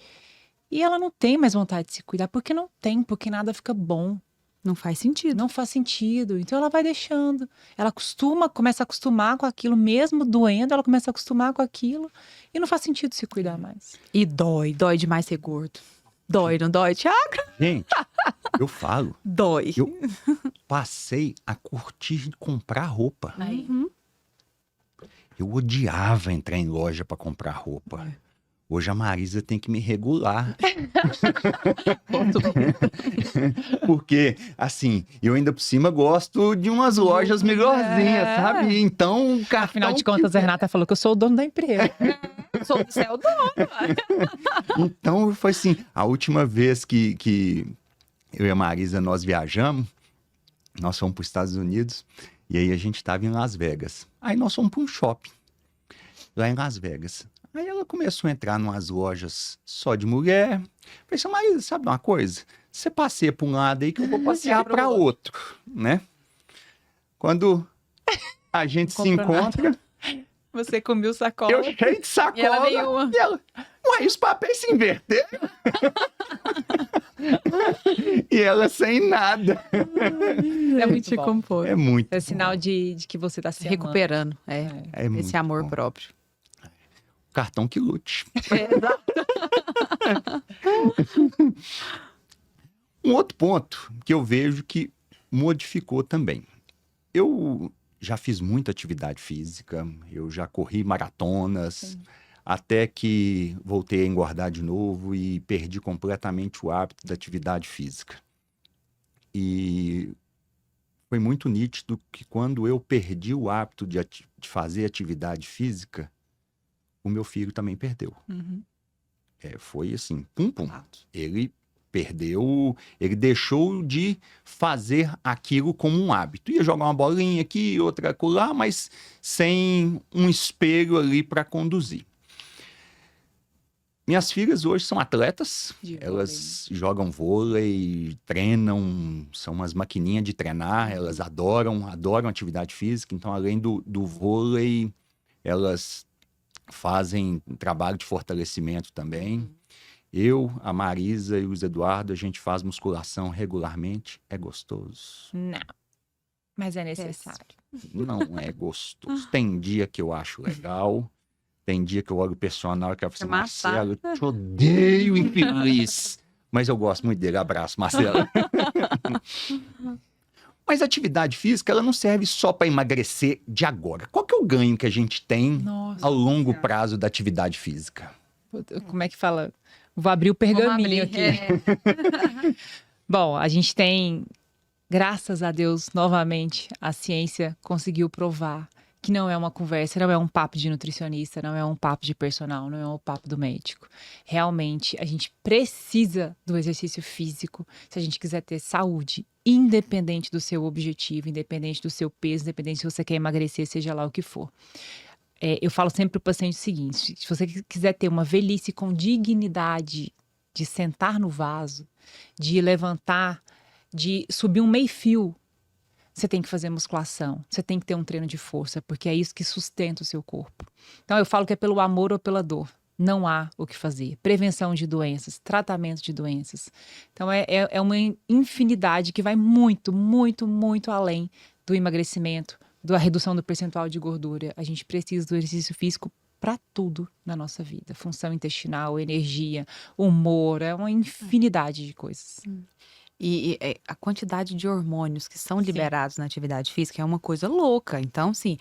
Speaker 2: E ela não tem mais vontade de se cuidar, porque não tem, porque nada fica bom.
Speaker 3: Não faz sentido.
Speaker 2: Não faz sentido. Então ela vai deixando. Ela começa a acostumar com aquilo, mesmo doendo, ela começa a acostumar com aquilo. E não faz sentido se cuidar mais.
Speaker 3: E dói demais ser gordo. Dói, não dói, Thiago?
Speaker 1: Gente, eu falo,
Speaker 3: Dói.
Speaker 1: eu passei a curtir comprar roupa.
Speaker 3: Uhum.
Speaker 1: Eu odiava entrar em loja para comprar roupa. Hoje a Marisa tem que me regular. Porque, assim, eu ainda por cima gosto de umas lojas melhorzinhas, sabe? Então,
Speaker 2: Afinal de contas, a Renata falou que eu sou o dono da empresa.
Speaker 3: Sou do céu, dono.
Speaker 1: Então, foi assim, a última vez que eu e a Marisa, nós viajamos, nós fomos para os Estados Unidos, e aí a gente estava em Las Vegas. Aí nós fomos para um shopping, lá em Las Vegas. Aí ela começou a entrar em umas lojas só de mulher. Falei assim, Marisa, sabe uma coisa? Você passeia para um lado aí que eu vou passear para outro, né? Quando a gente se encontra,
Speaker 2: Você comeu sacola.
Speaker 1: eu cheio de sacola.
Speaker 3: E ela veio uma.
Speaker 1: E ela, ué, os papéis se inverteram? E ela sem nada.
Speaker 2: É muito
Speaker 3: Te
Speaker 2: bom.
Speaker 3: compor.
Speaker 1: É muito
Speaker 2: É sinal de que você tá se amando.
Speaker 3: Recuperando.
Speaker 1: É muito
Speaker 3: Esse amor
Speaker 1: bom.
Speaker 3: próprio.
Speaker 1: Cartão que lute. Um outro ponto que eu vejo que modificou também. Eu já fiz muita atividade física, eu já corri maratonas, até que voltei a engordar de novo e perdi completamente o hábito da atividade física. E foi muito nítido que quando eu perdi o hábito de fazer atividade física, o meu filho também perdeu.
Speaker 2: Uhum.
Speaker 1: Foi assim, pum, pum. Ele perdeu, ele deixou de fazer aquilo como um hábito. Ia jogar uma bolinha aqui, outra acolá, mas sem um espelho ali para conduzir. Minhas filhas hoje são atletas,
Speaker 2: De
Speaker 1: elas jogam vôlei, treinam, são umas maquininhas de treinar, elas adoram atividade física, então além do vôlei, elas fazem trabalho de fortalecimento também. Eu, a Marisa e o Luiz Eduardo, a gente faz musculação regularmente. É gostoso?
Speaker 2: Não. Mas é necessário.
Speaker 1: Não é gostoso. Tem dia que eu acho legal, tem dia que eu olho o personal e quero falar assim, Marcelo, eu te odeio, infeliz. Mas eu gosto muito dele. Abraço, Marcelo. Mas a atividade física, ela não serve só para emagrecer de agora. Qual que é o ganho que a gente tem
Speaker 2: Nossa.
Speaker 1: ao longo prazo da atividade física?
Speaker 2: Como é que fala? Vou abrir o pergaminho aqui. Bom, a gente tem, graças a Deus, novamente, a ciência conseguiu provar que não é uma conversa, não é um papo de nutricionista, não é um papo de personal, não é um papo do médico. Realmente, a gente precisa do exercício físico se a gente quiser ter saúde, independente do seu objetivo, independente do seu peso, independente se você quer emagrecer, seja lá o que for. Eu falo sempre para o paciente o seguinte, se você quiser ter uma velhice com dignidade, de sentar no vaso, de levantar, de subir um meio-fio, você tem que fazer musculação, você tem que ter um treino de força, porque é isso que sustenta o seu corpo. Então eu falo que é pelo amor ou pela dor. Não há o que fazer. Prevenção de doenças, tratamento de doenças. Então é uma infinidade que vai muito, muito, muito além do emagrecimento, da redução do percentual de gordura. A gente precisa do exercício físico para tudo na nossa vida. Função intestinal, energia, humor, é uma infinidade de coisas.
Speaker 3: E a quantidade de hormônios que são liberados na atividade física é uma coisa louca. Então, assim,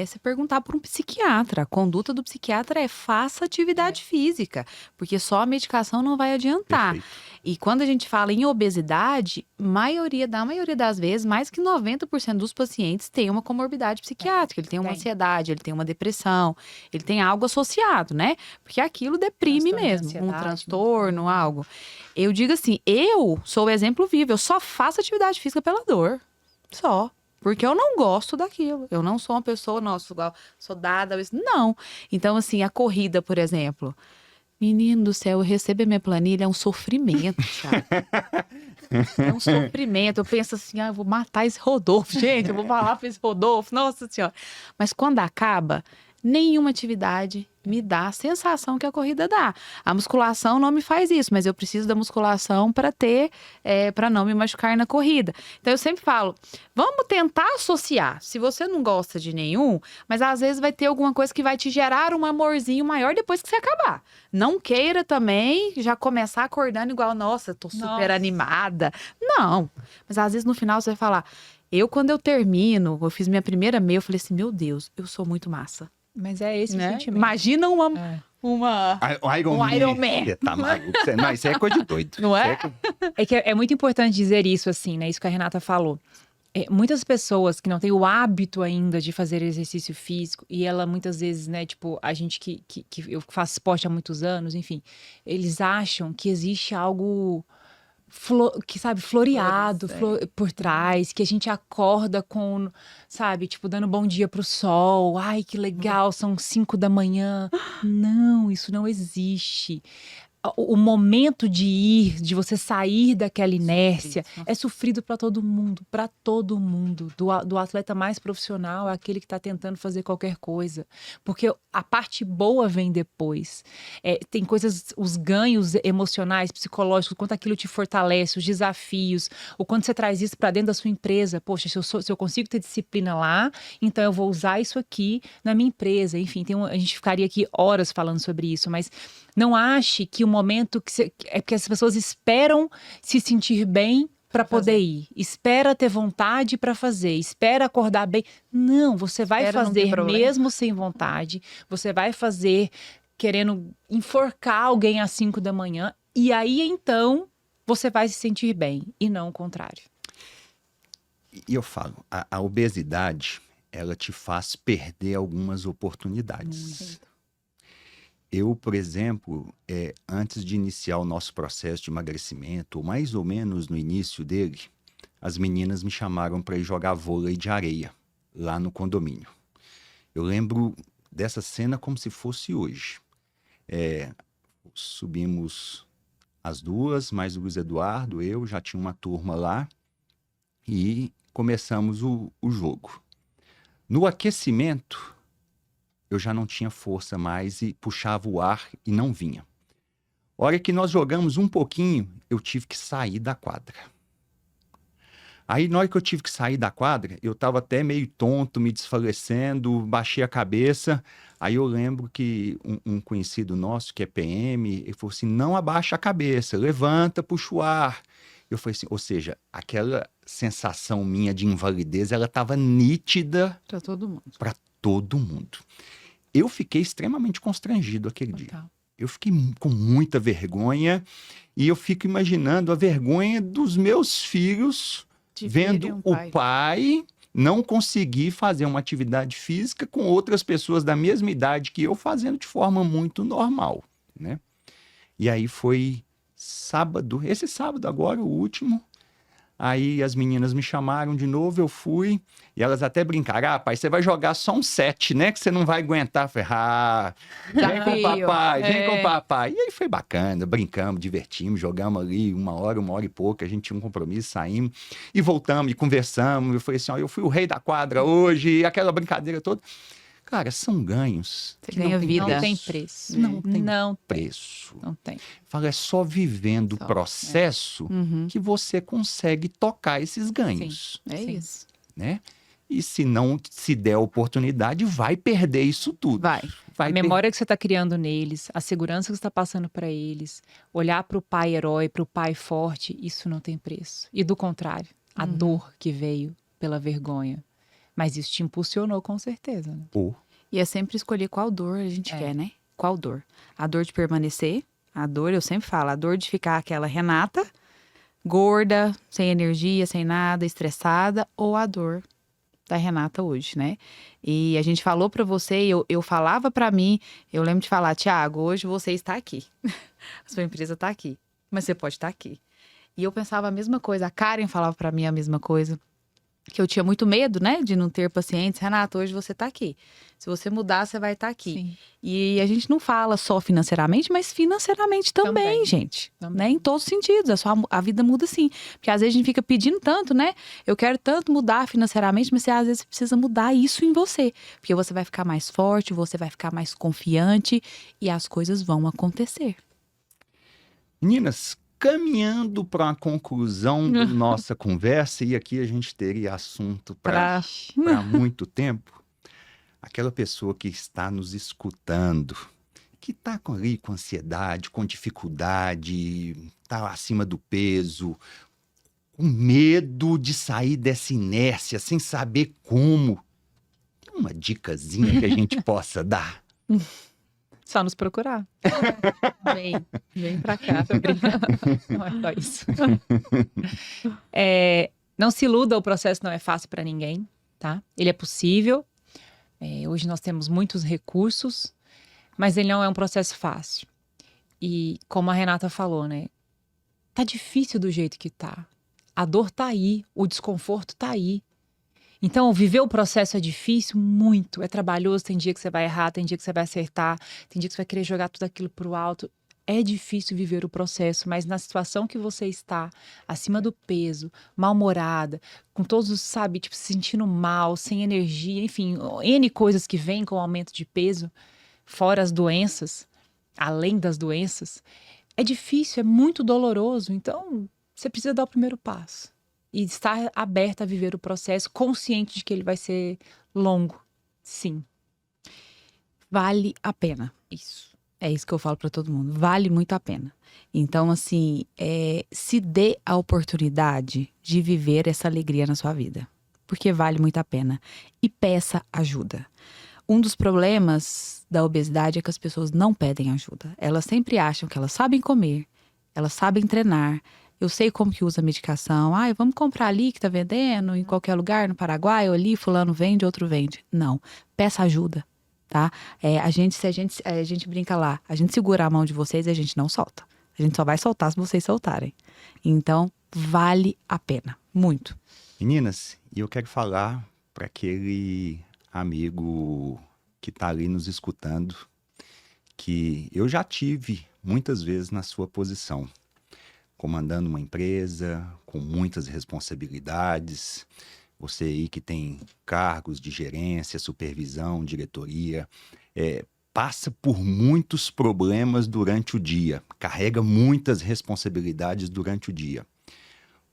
Speaker 3: se perguntar para um psiquiatra. A conduta do psiquiatra é faça atividade física, porque só a medicação não vai adiantar.
Speaker 1: Perfeito.
Speaker 3: E quando a gente fala em obesidade, da maioria das vezes, mais que 90% dos pacientes têm uma comorbidade psiquiátrica. Ele tem uma ansiedade, ele tem uma depressão, ele tem algo associado, né? Porque aquilo deprime
Speaker 2: Transtorno de
Speaker 3: mesmo, um
Speaker 2: ansiedade.
Speaker 3: transtorno, algo. Eu digo assim, eu sou o exemplo vivo, eu só faço atividade física pela dor. Só. Porque eu não gosto daquilo. Eu não sou uma pessoa, nossa, igual, sou dada a isso. Não. Então, assim, a corrida, por exemplo. Menino do céu, eu receber minha planilha é um sofrimento, Thiago. É um sofrimento. Eu penso assim, eu vou matar esse Rodolfo, gente. Eu vou falar pra esse Rodolfo, nossa senhora. Mas quando acaba, nenhuma atividade me dá a sensação que a corrida dá. A musculação não me faz isso, mas eu preciso da musculação para para não me machucar na corrida. Então eu sempre falo, vamos tentar associar. Se você não gosta de nenhum, mas às vezes vai ter alguma coisa que vai te gerar um amorzinho maior depois que você acabar. Não queira também já começar acordando igual, nossa, tô super animada. Não. Mas às vezes no final você vai falar, quando eu termino, eu fiz minha primeira meia, eu falei assim, meu Deus, eu sou muito massa.
Speaker 2: Mas é esse o
Speaker 3: Né?
Speaker 2: sentimento.
Speaker 3: Imagina um
Speaker 1: Iron Man. Você tá maluco. Não, isso é coisa de doido.
Speaker 3: Não é?
Speaker 2: É que é muito importante dizer isso, assim, né? Isso que a Renata falou. Muitas pessoas que não têm o hábito ainda de fazer exercício físico, e ela muitas vezes, né, tipo, a gente que eu faço esporte há muitos anos, enfim, eles acham que existe algo floreado por trás, que a gente acorda com, sabe, tipo, dando bom dia pro sol. Ai, que legal, são 5 da manhã. Não, isso não existe. O momento de você sair daquela inércia é sofrido para todo mundo, para todo mundo. Do atleta mais profissional, aquele que está tentando fazer qualquer coisa. Porque a parte boa vem depois. Tem coisas, os ganhos emocionais, psicológicos, o quanto aquilo te fortalece, os desafios, o quanto você traz isso para dentro da sua empresa. Poxa, se eu consigo ter disciplina lá, então eu vou usar isso aqui na minha empresa. Enfim, a gente ficaria aqui horas falando sobre isso, mas não ache que o momento é porque as pessoas esperam se sentir bem para poder ir. Espera ter vontade para fazer. Espera acordar bem. Não, você vai fazer mesmo sem vontade. Você vai fazer querendo enforcar alguém às 5 da manhã. E aí, então, você vai se sentir bem. E não o contrário.
Speaker 1: E eu falo, a obesidade, ela te faz perder algumas oportunidades. Eu, por exemplo, antes de iniciar o nosso processo de emagrecimento, mais ou menos no início dele, as meninas me chamaram para ir jogar vôlei de areia, lá no condomínio. Eu lembro dessa cena como se fosse hoje. Subimos as duas, mais o Luiz Eduardo, eu, já tinha uma turma lá, e começamos o jogo. No aquecimento, eu já não tinha força mais e puxava o ar e não vinha. A hora que nós jogamos um pouquinho, eu tive que sair da quadra. Aí, na hora que eu tive que sair da quadra, eu estava até meio tonto, me desfalecendo, baixei a cabeça. Aí eu lembro que um conhecido nosso, que é PM, ele falou assim, não abaixa a cabeça, levanta, puxa o ar. Eu falei assim, ou seja, aquela sensação minha de invalidez, ela estava nítida
Speaker 3: para todo mundo.
Speaker 1: Para todo mundo. Eu fiquei extremamente constrangido aquele dia. Eu fiquei com muita vergonha e eu fico imaginando a vergonha dos meus filhos vendo o pai não conseguir fazer uma atividade física com outras pessoas da mesma idade que eu fazendo de forma muito normal, né? E aí foi esse sábado agora, o último. Aí as meninas me chamaram de novo, eu fui, e elas até brincaram, pai, você vai jogar só um set, né, que você não vai aguentar. Eu falei, vem com o papai, vem com o papai. E aí foi bacana, brincamos, divertimos, jogamos ali uma hora e pouca, a gente tinha um compromisso, saímos, e voltamos, e conversamos, eu falei assim, ó, eu fui o rei da quadra hoje, e aquela brincadeira toda. Cara, são ganhos.
Speaker 3: Você ganha vida.
Speaker 2: Não tem preço.
Speaker 1: Não tem preço.
Speaker 2: Não tem.
Speaker 1: Fala, é só vivendo o processo que você consegue tocar esses ganhos.
Speaker 3: Sim, isso.
Speaker 1: Né? E se não se der a oportunidade, vai perder isso tudo.
Speaker 3: Vai
Speaker 2: a memória que você está criando neles, a segurança que você está passando para eles, olhar para o pai herói, para o pai forte, isso não tem preço. E do contrário, a dor que veio pela vergonha. Mas isso te impulsionou com certeza, né?
Speaker 3: E é sempre escolher qual dor a gente quer, né? Qual dor? A dor de permanecer, a dor, eu sempre falo, a dor de ficar aquela Renata, gorda, sem energia, sem nada, estressada, ou a dor da Renata hoje, né? E a gente falou pra você, eu falava pra mim, eu lembro de falar, Thiago, hoje você está aqui. A sua empresa está aqui, mas você pode estar aqui. E eu pensava a mesma coisa, a Karen falava pra mim a mesma coisa. que eu tinha muito medo, né, de não ter pacientes. Renata, hoje você tá aqui. Se você mudar, você vai estar aqui.
Speaker 2: Sim.
Speaker 3: E a gente não fala só financeiramente, mas financeiramente também, gente.
Speaker 2: Também.
Speaker 3: Né? Em todos os sentidos. A vida muda sim. Porque às vezes a gente fica pedindo tanto, né? Eu quero tanto mudar financeiramente, mas às vezes você precisa mudar isso em você. Porque você vai ficar mais forte, você vai ficar mais confiante e as coisas vão acontecer.
Speaker 1: Meninas, caminhando para uma conclusão da nossa conversa, e aqui a gente teria assunto para muito tempo. Aquela pessoa que está nos escutando, que está ali com ansiedade, com dificuldade, está acima do peso, com medo de sair dessa inércia, sem saber como. Tem uma dicasinha que a gente possa dar?
Speaker 2: Só nos procurar.
Speaker 3: Vem pra cá.
Speaker 2: Tô brincando. Não é só isso. Não se iluda, o processo não é fácil para ninguém, tá? Ele é possível. Hoje nós temos muitos recursos, mas ele não é um processo fácil. E como a Renata falou, né? Tá difícil do jeito que tá. A dor tá aí, o desconforto tá aí. Então, viver o processo é difícil, muito. É trabalhoso, tem dia que você vai errar, tem dia que você vai acertar, tem dia que você vai querer jogar tudo aquilo pro alto. É difícil viver o processo, mas na situação que você está, acima do peso, mal-humorada, com todos os, sabe, tipo, se sentindo mal, sem energia, enfim, N coisas que vêm com o aumento de peso, fora as doenças, além das doenças, é difícil, é muito doloroso. Então, você precisa dar o primeiro passo e estar aberta a viver o processo, consciente de que ele vai ser longo. Sim.
Speaker 3: Vale a pena.
Speaker 2: Isso.
Speaker 3: É isso que eu falo pra todo mundo. Vale muito a pena. Então, assim, se dê a oportunidade de viver essa alegria na sua vida. Porque vale muito a pena. E peça ajuda. Um dos problemas da obesidade é que as pessoas não pedem ajuda. Elas sempre acham que elas sabem comer, elas sabem treinar. Eu sei como que usa a medicação. Vamos comprar ali que tá vendendo em qualquer lugar, no Paraguai, ou ali, fulano vende, outro vende. Não. Peça ajuda. Tá? A gente brinca lá, a gente segura a mão de vocês e a gente não solta. A gente só vai soltar se vocês soltarem. Então, vale a pena. Muito.
Speaker 1: Meninas, e eu quero falar para aquele amigo que está ali nos escutando, que eu já tive muitas vezes na sua posição, comandando uma empresa com muitas responsabilidades. Você aí que tem cargos de gerência, supervisão, diretoria, passa por muitos problemas durante o dia, carrega muitas responsabilidades durante o dia.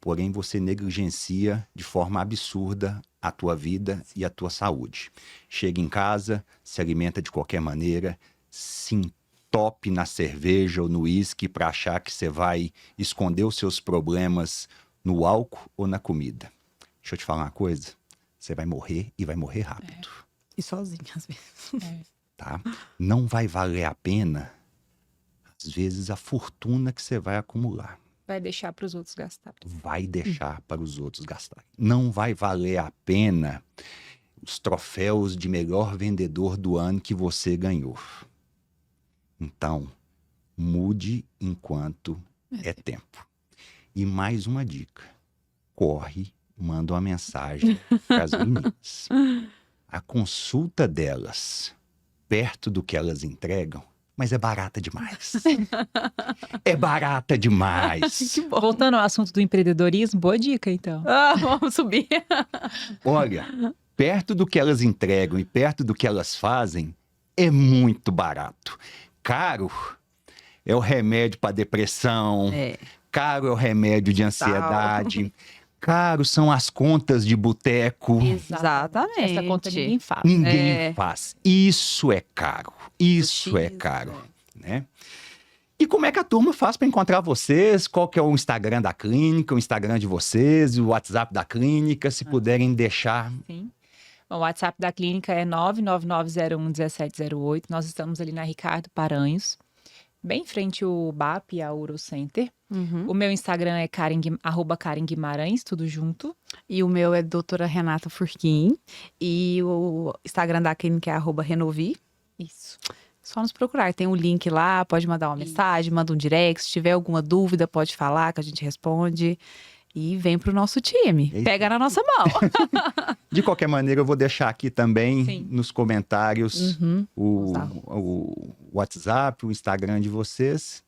Speaker 1: Porém, você negligencia de forma absurda a tua vida e a tua saúde. Chega em casa, se alimenta de qualquer maneira, se entope na cerveja ou no uísque para achar que você vai esconder os seus problemas no álcool ou na comida. Deixa eu te falar uma coisa, você vai morrer e vai morrer rápido.
Speaker 3: E sozinha, às vezes.
Speaker 1: Tá? Não vai valer a pena, às vezes, a fortuna que você vai acumular.
Speaker 2: Vai deixar para os outros gastar.
Speaker 1: Vai deixar para os outros gastarem. Não vai valer a pena os troféus de melhor vendedor do ano que você ganhou. Então, mude enquanto é tempo. E mais uma dica. Corre, manda uma mensagem para as meninas. A consulta delas, perto do que elas entregam, mas é barata demais. É barata demais.
Speaker 2: Voltando ao assunto do empreendedorismo, boa dica, então.
Speaker 3: Vamos subir.
Speaker 1: Olha, perto do que elas entregam e perto do que elas fazem, é muito barato. Caro é o remédio para depressão, caro é o remédio de ansiedade, caro são as contas de boteco.
Speaker 3: Exatamente.
Speaker 2: Essa conta ninguém faz.
Speaker 1: Ninguém faz. Isso é caro. Isso é caro, né? E como é que a turma faz para encontrar vocês? Qual que é o Instagram da clínica, o Instagram de vocês, o WhatsApp da clínica, se puderem deixar?
Speaker 2: Sim. Bom, o WhatsApp da clínica é 999011708. Nós estamos ali na Ricardo Paranhos, bem em frente ao BAP e ao Urocenter. O meu Instagram é @Karen Guimarães, tudo junto.
Speaker 3: E o meu é doutora Renata Furquim. E o Instagram da clínica é @Renovi.
Speaker 2: Isso.
Speaker 3: Só nos procurar. Tem um link lá, pode mandar uma mensagem, manda um direct. Se tiver alguma dúvida, pode falar que a gente responde. E vem pro nosso time.
Speaker 1: É isso.
Speaker 3: Pega na nossa mão.
Speaker 1: De qualquer maneira, eu vou deixar aqui também
Speaker 2: Sim.
Speaker 1: nos comentários
Speaker 3: Uhum.
Speaker 1: o WhatsApp, o Instagram de vocês.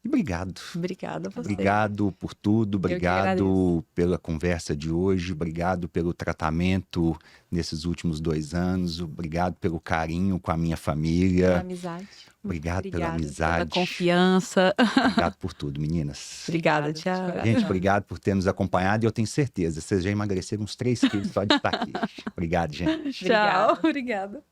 Speaker 1: E obrigado.
Speaker 3: Obrigada a você.
Speaker 1: Obrigado por tudo,
Speaker 2: que
Speaker 1: obrigado
Speaker 2: agradeço.
Speaker 1: pela conversa de hoje, obrigado pelo tratamento nesses últimos 2 anos, obrigado pelo carinho com a minha
Speaker 2: Pela
Speaker 1: família,
Speaker 2: amizade.
Speaker 1: obrigado pela
Speaker 2: Obrigada.
Speaker 3: Pela
Speaker 1: amizade,
Speaker 3: confiança.
Speaker 1: obrigado por tudo, meninas.
Speaker 3: Obrigada,
Speaker 2: Obrigada,
Speaker 3: Thiago.
Speaker 2: de coração.
Speaker 1: Gente, obrigado por ter nos acompanhado e eu tenho certeza, vocês já emagreceram uns 3 quilos só de estar aqui. Obrigado, gente.
Speaker 2: Obrigada.
Speaker 3: Tchau. Obrigada.